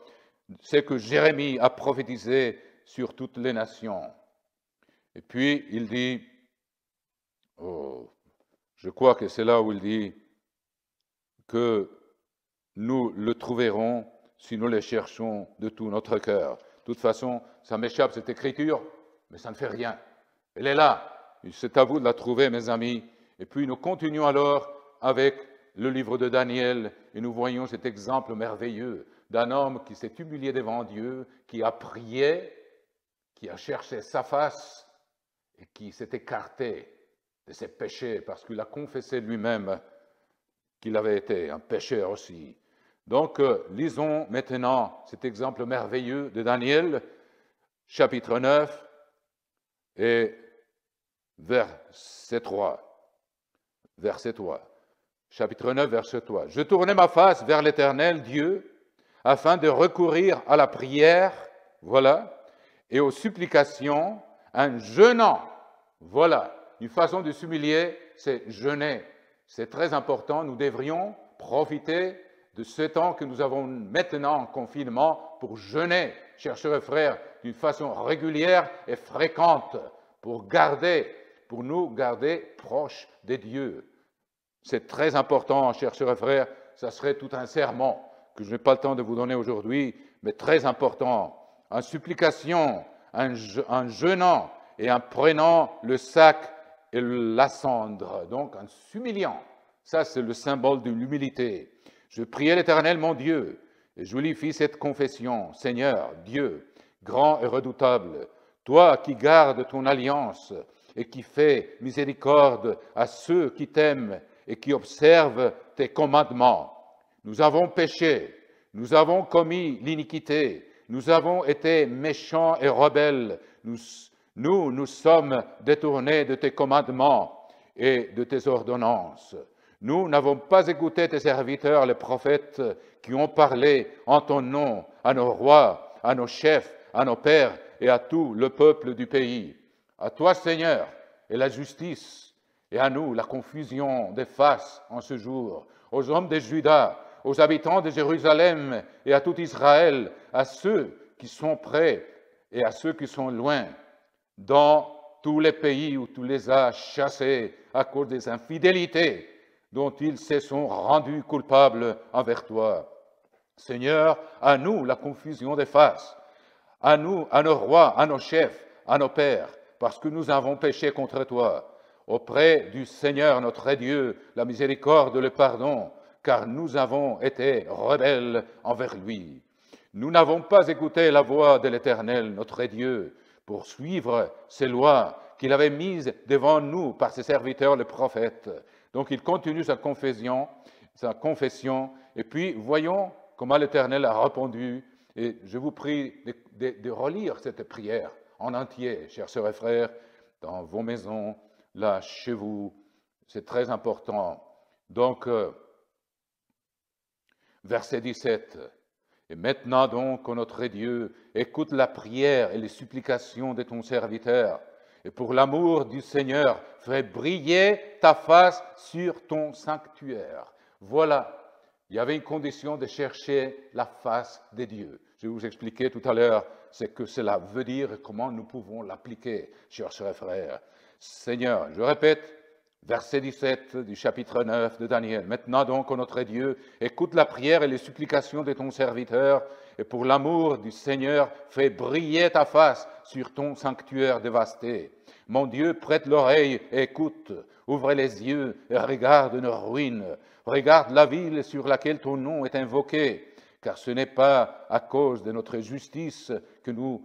c'est que Jérémie a prophétisé sur toutes les nations. » Et puis il dit, je crois que c'est là où il dit que nous le trouverons si nous le cherchons de tout notre cœur. De toute façon, ça m'échappe cette écriture, mais ça ne fait rien. Elle est là. C'est à vous de la trouver, mes amis. Et puis nous continuons alors avec le livre de Daniel et nous voyons cet exemple merveilleux d'un homme qui s'est humilié devant Dieu, qui a prié, qui a cherché sa face et qui s'est écarté de ses péchés parce qu'il a confessé lui-même qu'il avait été un pécheur aussi. Donc, lisons maintenant cet exemple merveilleux de Daniel, chapitre 9 et verset 3. Verset 3. Chapitre 9, verset 3. « Je tournai ma face vers l'Éternel Dieu afin de recourir à la prière, voilà, et aux supplications, en jeûnant. » Voilà, une façon de s'humilier, c'est jeûner. C'est très important, nous devrions profiter de ce temps que nous avons maintenant en confinement pour jeûner, chers sœurs et frères, d'une façon régulière et fréquente, pour nous garder proches de Dieu. C'est très important, chers sœurs et frères, ça serait tout un sermon que je n'ai pas le temps de vous donner aujourd'hui, mais très important. En supplication, en jeûnant et en prenant le sac et la cendre, donc en s'humiliant. Ça, c'est le symbole de l'humilité. Je priais l'Éternel, mon Dieu, et je lui fis cette confession. Seigneur, Dieu, grand et redoutable, toi qui gardes ton alliance et qui fais miséricorde à ceux qui t'aiment et qui observent tes commandements. Nous avons péché, nous avons commis l'iniquité, nous avons été méchants et rebelles, nous sommes détournés de tes commandements et de tes ordonnances. Nous n'avons pas écouté tes serviteurs, les prophètes, qui ont parlé en ton nom à nos rois, à nos chefs, à nos pères et à tout le peuple du pays. À toi, Seigneur, est la justice, et à nous la confusion des faces en ce jour, aux hommes de Juda, aux habitants de Jérusalem et à tout Israël, à ceux qui sont près et à ceux qui sont loin, dans tous les pays où tu les as chassés à cause des infidélités dont ils se sont rendus coupables envers toi. Seigneur, à nous la confusion des faces, à nous, à nos rois, à nos chefs, à nos pères, parce que nous avons péché contre toi. Auprès du Seigneur notre Dieu, la miséricorde, le pardon, car nous avons été rebelles envers lui. Nous n'avons pas écouté la voix de l'Éternel, notre Dieu, pour suivre ses lois qu'il avait mises devant nous par ses serviteurs, les prophètes. Donc il continue sa confession, et puis voyons comment l'Éternel a répondu. Et je vous prie de relire cette prière en entier, chers sœurs et frères, dans vos maisons, là, chez vous. C'est très important. Donc, verset 17. Et maintenant donc, ô notre Dieu, écoute la prière et les supplications de ton serviteur, et pour l'amour du Seigneur, fais briller ta face sur ton sanctuaire. Voilà, il y avait une condition de chercher la face de Dieu. Je vais vous expliquer tout à l'heure ce que cela veut dire et comment nous pouvons l'appliquer, chers frères et frères. Seigneur, je répète, verset 17 du chapitre 9 de Daniel. Maintenant donc, ô notre Dieu, écoute la prière et les supplications de ton serviteur, et pour l'amour du Seigneur, fais briller ta face sur ton sanctuaire dévasté. Mon Dieu, prête l'oreille et écoute, ouvre les yeux et regarde nos ruines. Regarde la ville sur laquelle ton nom est invoqué, car ce n'est pas à cause de notre justice que nous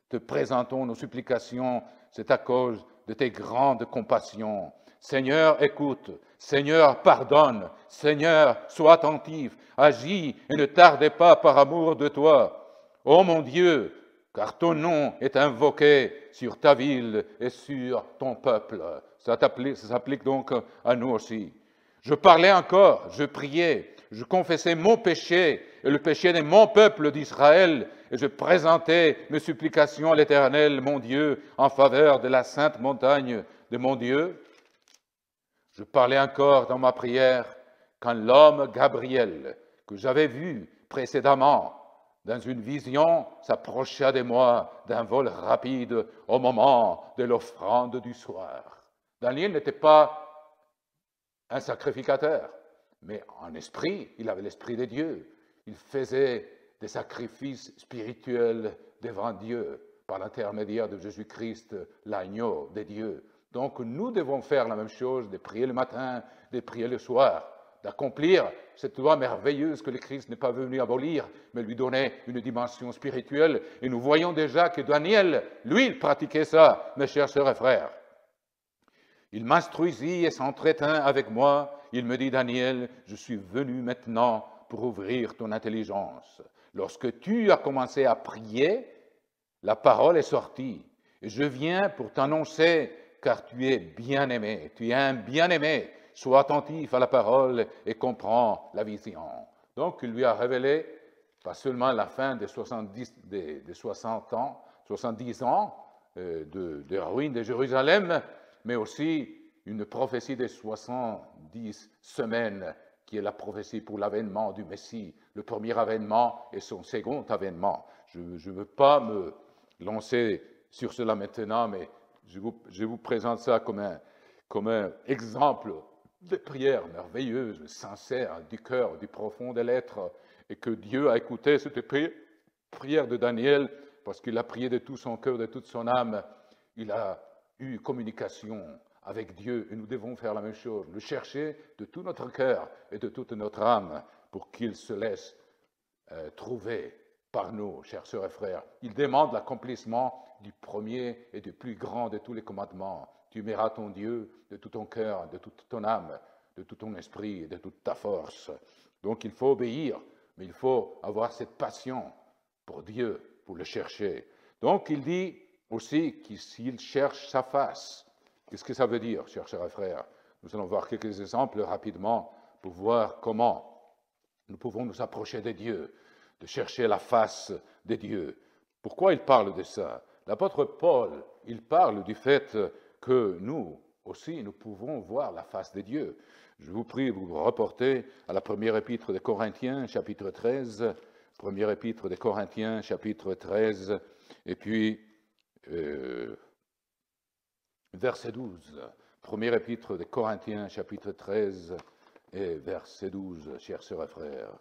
te présentons nos supplications, c'est à cause de tes grandes compassions. Seigneur, écoute. Seigneur, pardonne. Seigneur, sois attentif. Agis et ne tardez pas par amour de toi. Ô mon Dieu, car ton nom est invoqué sur ta ville et sur ton peuple. Ça s'applique donc à nous aussi. Je parlais encore, je priais, je confessais mon péché et le péché de mon peuple d'Israël, et je présentais mes supplications à l'Éternel, mon Dieu, en faveur de la sainte montagne de mon Dieu. Je parlais encore dans ma prière quand l'homme Gabriel, que j'avais vu précédemment dans une vision, s'approcha de moi d'un vol rapide au moment de l'offrande du soir. Daniel n'était pas un sacrificateur, mais en esprit, il avait l'esprit de Dieu. Il faisait des sacrifices spirituels devant Dieu par l'intermédiaire de Jésus-Christ, l'agneau de Dieu. Donc nous devons faire la même chose, de prier le matin, de prier le soir, d'accomplir cette loi merveilleuse que le Christ n'est pas venu abolir, mais lui donner une dimension spirituelle. Et nous voyons déjà que Daniel, lui, il pratiquait ça, mes chers sœurs et frères. Il m'instruisit et s'entretint avec moi. Il me dit, Daniel, je suis venu maintenant pour ouvrir ton intelligence. Lorsque tu as commencé à prier, la parole est sortie. Et je viens pour t'annoncer, car tu es bien-aimé. Tu es un bien-aimé. Sois attentif à la parole et comprends la vision. Donc, il lui a révélé, pas seulement la fin des 70 ans de ruines de Jérusalem, mais aussi une prophétie des 70 semaines, qui est la prophétie pour l'avènement du Messie, le premier avènement et son second avènement. Je ne veux pas me lancer sur cela maintenant, mais je vous présente ça comme un exemple de prière merveilleuse, sincère, du cœur, du profond de l'être, et que Dieu a écouté cette prière de Daniel, parce qu'il a prié de tout son cœur, de toute son âme. Il a eu communication avec Dieu, et nous devons faire la même chose, le chercher de tout notre cœur et de toute notre âme, pour qu'il se laisse trouver par nous, chers sœurs et frères. Il demande l'accomplissement du premier et du plus grand de tous les commandements. Tu aimeras ton Dieu de tout ton cœur, de toute ton âme, de tout ton esprit et de toute ta force. Donc il faut obéir, mais il faut avoir cette passion pour Dieu, pour le chercher. Donc il dit aussi que s'il cherche sa face, qu'est-ce que ça veut dire, chers sœurs et frères? Nous allons voir quelques exemples rapidement pour voir comment nous pouvons nous approcher de Dieu, de chercher la face de Dieu. Pourquoi il parle de ça? L'apôtre Paul, il parle du fait que nous aussi, nous pouvons voir la face de Dieu. Je vous prie de vous reporter à la première épître des Corinthiens, chapitre 13, première épître des Corinthiens, chapitre 13, et puis verset 12. Première épître des Corinthiens, chapitre 13, et verset 12, chers sœurs et frères.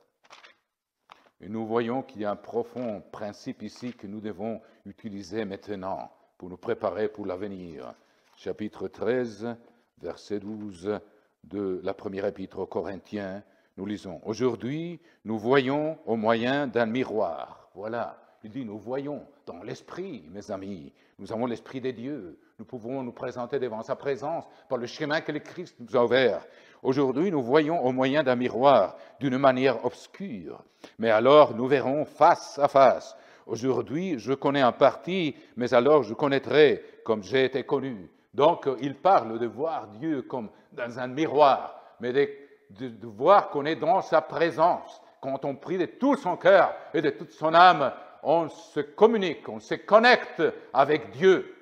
Et nous voyons qu'il y a un profond principe ici que nous devons utiliser maintenant pour nous préparer pour l'avenir. Chapitre 13, verset 12 de la première épître aux Corinthiens, nous lisons « Aujourd'hui, nous voyons au moyen d'un miroir. » Voilà, il dit « Nous voyons dans l'esprit, mes amis. Nous avons l'esprit des dieux. Nous pouvons nous présenter devant sa présence par le chemin que le Christ nous a ouvert. Aujourd'hui, nous voyons au moyen d'un miroir, d'une manière obscure. Mais alors, nous verrons face à face. Aujourd'hui, je connais en partie, mais alors je connaîtrai comme j'ai été connu. » Donc, il parle de voir Dieu comme dans un miroir, mais de voir qu'on est dans sa présence. Quand on prie de tout son cœur et de toute son âme, on se communique, on se connecte avec Dieu.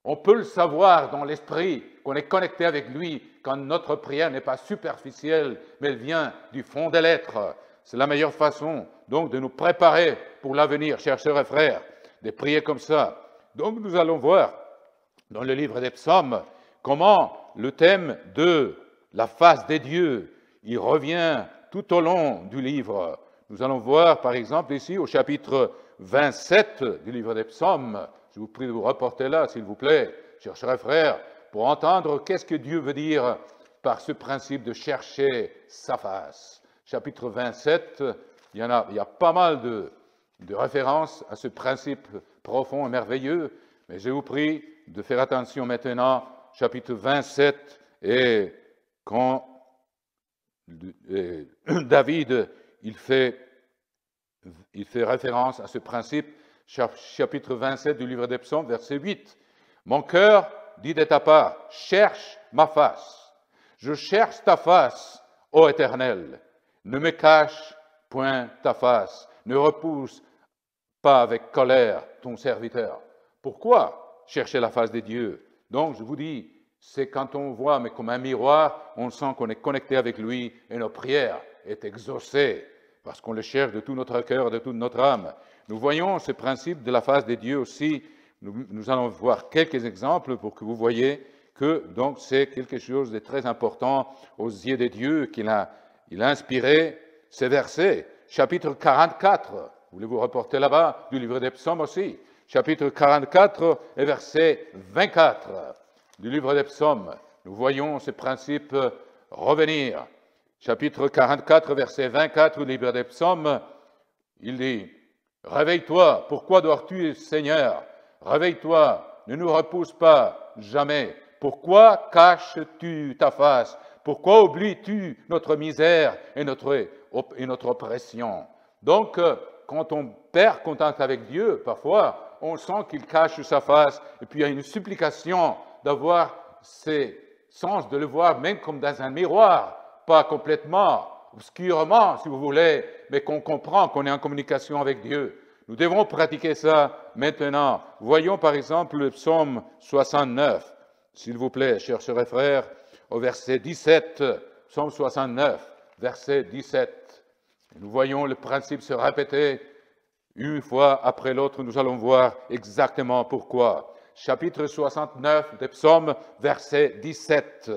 On peut le savoir dans l'esprit, qu'on est connecté avec lui quand notre prière n'est pas superficielle, mais elle vient du fond de l'être. C'est la meilleure façon, donc, de nous préparer pour l'avenir, chers sœurs et frères, de prier comme ça. Donc, nous allons voir dans le livre des psaumes comment le thème de la face des dieux, il revient tout au long du livre. Nous allons voir, par exemple, ici, au chapitre 27 du livre des psaumes. Je vous prie de vous reporter là, s'il vous plaît, chers sœurs et frères, pour entendre qu'est-ce que Dieu veut dire par ce principe de chercher sa face. Chapitre 27, il y a pas mal de références à ce principe profond et merveilleux, mais je vous prie de faire attention maintenant, chapitre 27, et quand David, il fait référence à ce principe, chapitre 27 du livre des psaumes, verset 8. « Mon cœur dit de ta part, cherche ma face. Je cherche ta face, ô Éternel. Ne me cache point ta face. Ne repousse pas avec colère ton serviteur. » Pourquoi chercher la face de Dieu? Donc, je vous dis, c'est quand on voit, mais comme un miroir, on sent qu'on est connecté avec lui et nos prières est exaucée parce qu'on le cherche de tout notre cœur, de toute notre âme. Nous voyons ce principe de la face de Dieu aussi. Nous allons voir quelques exemples pour que vous voyez que donc c'est quelque chose de très important aux yeux de Dieu qu'il a inspiré ces versets. Chapitre 44, voulez-vous reporter là-bas, du livre des psaumes aussi. Chapitre 44 et verset 24 du livre des psaumes. Nous voyons ce principe revenir. Chapitre 44, verset 24 du livre des psaumes, il dit « Réveille-toi, pourquoi dors-tu, Seigneur? Réveille-toi, ne nous repousse pas jamais. Pourquoi caches-tu ta face? Pourquoi oublies-tu notre misère et notre oppression? » Donc, quand on perd contact avec Dieu, parfois, on sent qu'il cache sa face, et puis il y a une supplication d'avoir ces sens, de le voir même comme dans un miroir, pas complètement, obscurement, si vous voulez, mais qu'on comprend qu'on est en communication avec Dieu. Nous devons pratiquer ça maintenant. Voyons par exemple le psaume 69, s'il vous plaît, chers sœurs et frères, au verset 17, psaume 69, verset 17. Nous voyons le principe se répéter une fois après l'autre. Nous allons voir exactement pourquoi. Chapitre 69 des psaumes, verset 17.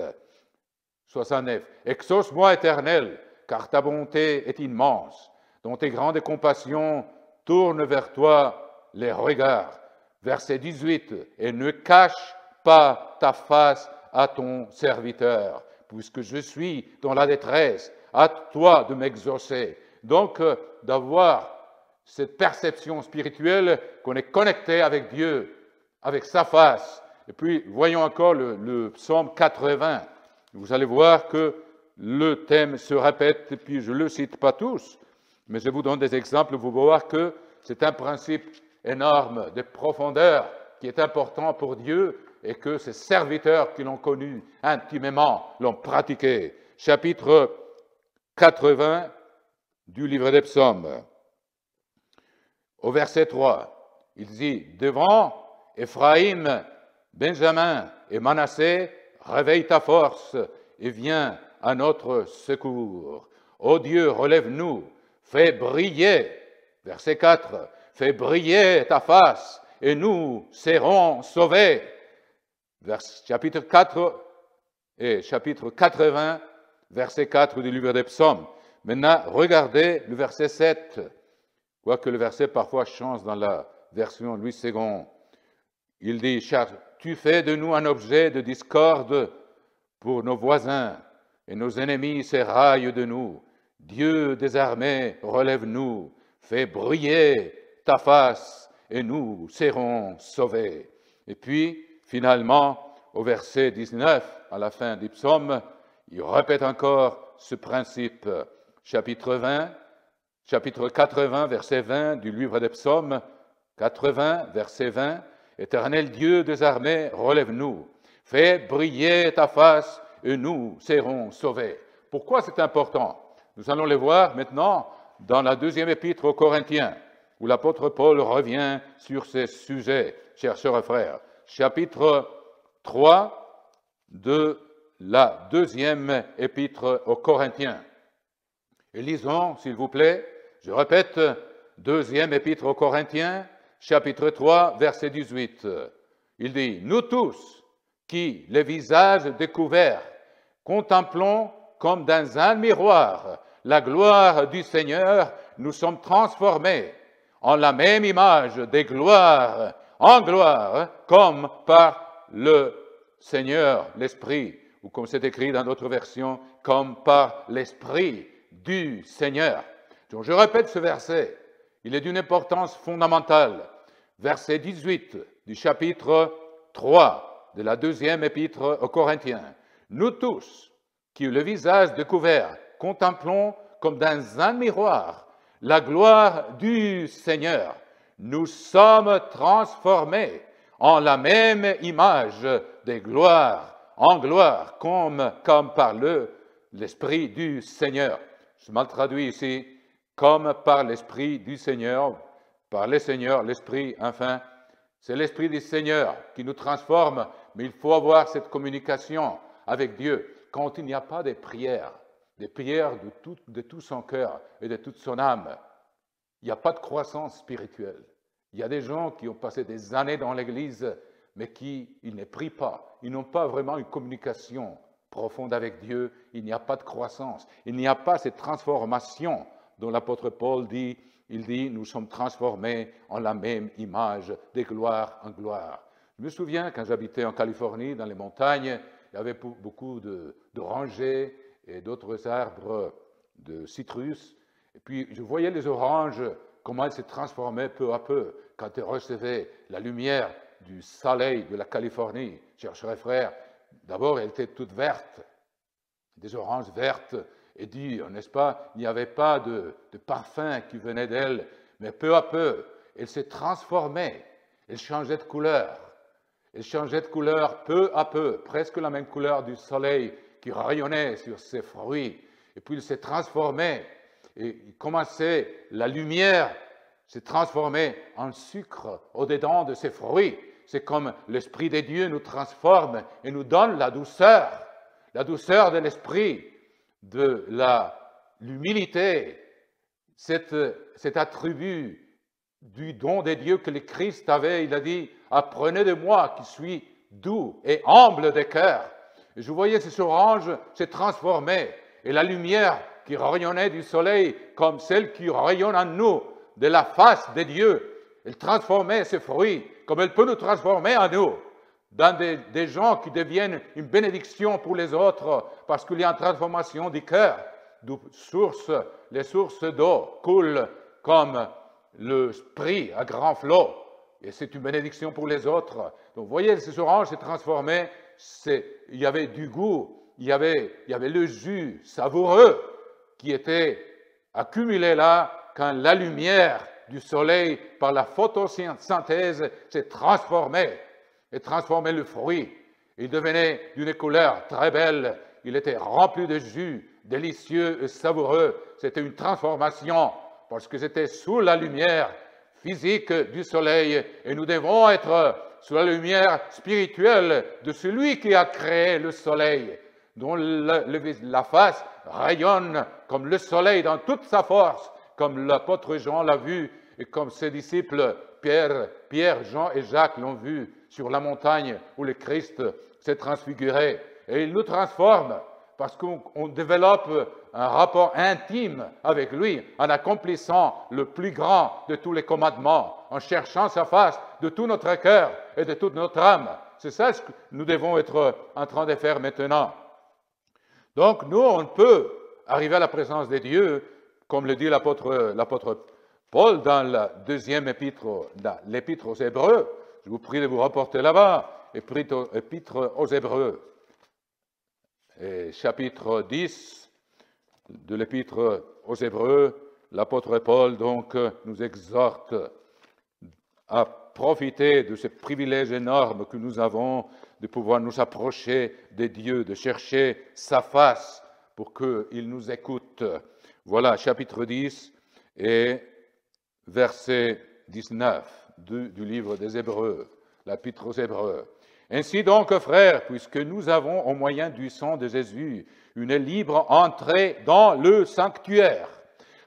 69. « Exauce-moi, Éternel, car ta bonté est immense. Dans tes grandes compassions, tourne vers toi les regards. » Verset 18. « Et ne cache pas ta face à ton serviteur, puisque je suis dans la détresse. À toi de m'exaucer. » Donc, d'avoir cette perception spirituelle qu'on est connecté avec Dieu, avec sa face. Et puis, voyons encore le psaume 80. Vous allez voir que le thème se répète, et puis je ne le cite pas tous, mais je vous donne des exemples, vous allez voir que c'est un principe énorme de profondeur qui est important pour Dieu et que ses serviteurs qui l'ont connu intimement l'ont pratiqué. Chapitre 80 du livre des psaumes. Au verset 3, il dit, devant Éphraïm, Benjamin et Manassé, réveille ta force et viens à notre secours. Ô Dieu, relève-nous, fais briller, verset 4, fais briller ta face et nous serons sauvés. Chapitre 4 et chapitre 80, verset 4 du livre des Psaumes. Maintenant, regardez le verset 7, quoique le verset parfois change dans la version Louis II. Il dit, car tu fais de nous un objet de discorde pour nos voisins, et nos ennemis s'éraillent de nous. Dieu des armées, relève-nous, fais briller ta face, et nous serons sauvés. Et puis, finalement, au verset 19, à la fin du psaume, il répète encore ce principe. Chapitre 80, verset 20 du livre des psaumes, 80, verset 20, Éternel Dieu des armées, relève-nous, fais briller ta face et nous serons sauvés. Pourquoi c'est important? Nous allons le voir maintenant dans la deuxième épître aux Corinthiens, où l'apôtre Paul revient sur ces sujets, chers sœurs et frères. Chapitre 3 de la deuxième épître aux Corinthiens. Et lisons, s'il vous plaît, je répète, deuxième épître aux Corinthiens, chapitre 3, verset 18. Il dit, nous tous, qui, les visages découverts, contemplons comme dans un miroir la gloire du Seigneur, nous sommes transformés en la même image des gloires en gloire, comme par le Seigneur, l'Esprit, ou comme c'est écrit dans d'autres versions, comme par l'Esprit du Seigneur. Donc je répète ce verset, il est d'une importance fondamentale. Verset 18 du chapitre 3 de la deuxième épître aux Corinthiens. Nous tous, qui le visage découvert, contemplons comme dans un miroir la gloire du Seigneur. Nous sommes transformés en la même image des gloires en gloire, comme par l'Esprit du Seigneur. Je mal traduis ici, comme par l'Esprit du Seigneur, par le Seigneur, l'Esprit, enfin, c'est l'Esprit du Seigneur qui nous transforme, mais il faut avoir cette communication avec Dieu. Quand il n'y a pas de prières de tout son cœur et de toute son âme, il n'y a pas de croissance spirituelle. Il y a des gens qui ont passé des années dans l'Église, mais ils ne prient pas. Ils n'ont pas vraiment une communication profonde avec Dieu. Il n'y a pas de croissance. Il n'y a pas cette transformation dont l'apôtre Paul dit, il dit, nous sommes transformés en la même image, de gloire en gloire. Je me souviens, quand j'habitais en Californie, dans les montagnes, il y avait beaucoup d'orangers et d'autres arbres de citrus. Et puis, je voyais les oranges, comment elles se transformaient peu à peu quand elles recevaient la lumière du soleil de la Californie. Chers frères, d'abord, elles étaient toutes vertes, des oranges vertes et dures, n'est-ce pas? Il n'y avait pas de parfum qui venait d'elles, mais peu à peu, elles se transformaient, elles changeaient de couleur. Elles changeaient de couleur peu à peu, presque la même couleur du soleil qui rayonnait sur ces fruits. Et puis, elles se transformaient et la lumière s'est transformée en sucre au-dedans de ces fruits. C'est comme l'Esprit de Dieu nous transforme et nous donne la douceur de l'Esprit, de l'humilité, cet attribut du don de Dieu que le Christ avait. Il a dit, apprenez de moi qui suis doux et humble de cœur. Et je voyais ces oranges se transformer et la lumière qui rayonnait du soleil comme celle qui rayonne en nous de la face de Dieu. Elle transformait ses fruits comme elle peut nous transformer en nous, dans des gens qui deviennent une bénédiction pour les autres parce qu'il y a une transformation du cœur. Les sources d'eau coulent comme l'esprit à grand flot et c'est une bénédiction pour les autres. Donc vous voyez, ces oranges se transformaient, il y avait du goût, il y avait le jus savoureux qui était accumulé là quand la lumière du soleil par la photosynthèse s'est transformée et transformait le fruit. Il devenait d'une couleur très belle, il était rempli de jus, délicieux et savoureux. C'était une transformation parce que c'était sous la lumière physique du soleil, et nous devons être sous la lumière spirituelle de celui qui a créé le soleil, dont la face rayonne comme le soleil dans toute sa force, comme l'apôtre Jean l'a vu et comme ses disciples Pierre, Jean et Jacques l'ont vu sur la montagne où le Christ s'est transfiguré. Et il nous transforme parce qu'on développe un rapport intime avec lui en accomplissant le plus grand de tous les commandements, en cherchant sa face de tout notre cœur et de toute notre âme. C'est ça ce que nous devons être en train de faire maintenant. Donc nous, on peut arriver à la présence de Dieu, comme le dit l'apôtre Paul dans la deuxième épître, dans l'épître aux Hébreux. Je vous prie de vous rapporter là-bas, épître aux Hébreux. Et chapitre 10 de l'épître aux Hébreux, l'apôtre Paul donc nous exhorte à profiter de ce privilège énorme que nous avons de pouvoir nous approcher de Dieu, de chercher sa face pour qu'il nous écoute. Voilà, chapitre 10 et verset 19 du livre des Hébreux, l'épître aux Hébreux. Ainsi donc, frères, puisque nous avons, au moyen du sang de Jésus, une libre entrée dans le sanctuaire,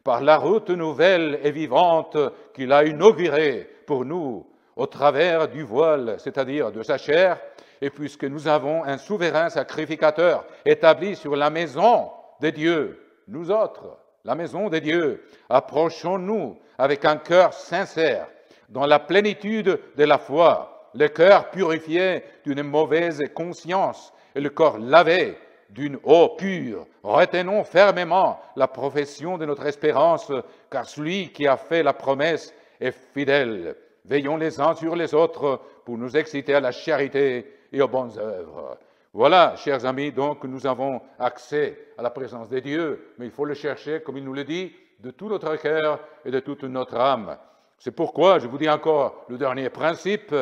par la route nouvelle et vivante qu'il a inaugurée pour nous, au travers du voile, c'est-à-dire de sa chair, et puisque nous avons un souverain sacrificateur établi sur la maison de Dieu, nous autres, la maison de Dieu, approchons-nous avec un cœur sincère, dans la plénitude de la foi, le cœur purifié d'une mauvaise conscience et le corps lavé d'une eau pure. Retenons fermement la profession de notre espérance, car celui qui a fait la promesse est fidèle. Veillons les uns sur les autres pour nous exciter à la charité et aux bonnes œuvres. Voilà, chers amis, donc nous avons accès à la présence de Dieu, mais il faut le chercher, comme il nous le dit, de tout notre cœur et de toute notre âme. C'est pourquoi, je vous dis encore, le dernier principe,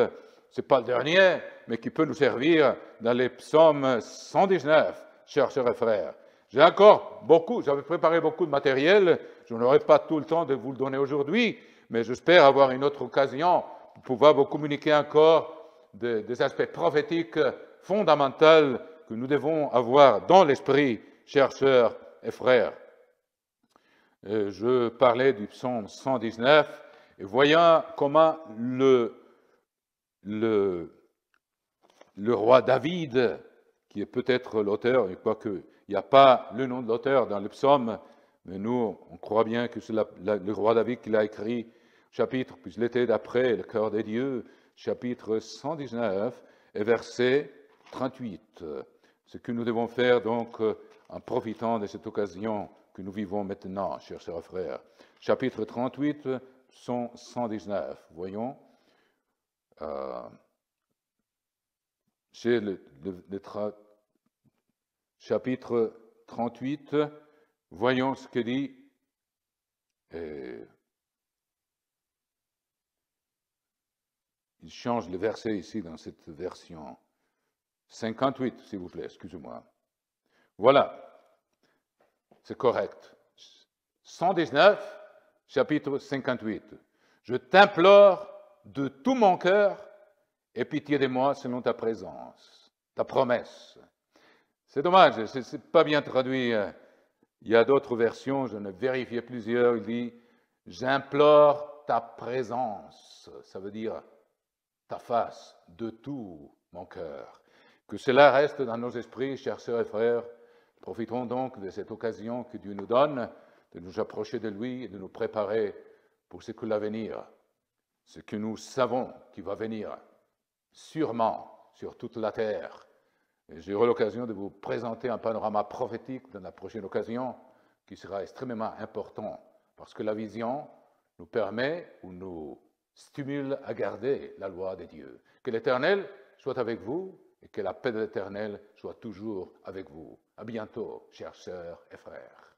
ce n'est pas le dernier, mais qui peut nous servir dans les psaumes 119, chers sœurs et frères. J'avais préparé beaucoup de matériel, je n'aurai pas tout le temps de vous le donner aujourd'hui, mais j'espère avoir une autre occasion pour pouvoir vous communiquer encore des aspects prophétiques fondamentaux que nous devons avoir dans l'esprit, chers sœurs et frères. Je parlais du psaume 119, et voyant comment le roi David, qui est peut-être l'auteur, quoique il n'y a pas le nom de l'auteur dans le psaume, mais nous, on croit bien que c'est le roi David qui l'a écrit, chapitre, puis l'été d'après, le cœur des dieux, chapitre 119 et verset 38. Ce que nous devons faire donc en profitant de cette occasion que nous vivons maintenant, chers sœurs et frères. Chapitre 38, psaume 119, voyons. C'est le chapitre 38, voyons ce que dit. Il change le verset ici dans cette version. 58, s'il vous plaît, excusez-moi. Voilà, c'est correct. 119, chapitre 58. Je t'implore de tout mon cœur, aie pitié de moi selon ta présence, ta promesse. C'est dommage, ce n'est pas bien traduit. Il y a d'autres versions, j'en ai vérifié plusieurs, il dit « J'implore ta présence », ça veut dire ta face, de tout mon cœur. Que cela reste dans nos esprits, chers sœurs et frères. Profitons donc de cette occasion que Dieu nous donne de nous approcher de lui et de nous préparer pour ce que l'avenir, ce que nous savons qui va venir sûrement sur toute la terre. J'aurai l'occasion de vous présenter un panorama prophétique dans la prochaine occasion qui sera extrêmement important parce que la vision nous permet ou nous stimule à garder la loi de Dieu. Que l'Éternel soit avec vous et que la paix de l'Éternel soit toujours avec vous. À bientôt, chères sœurs et frères.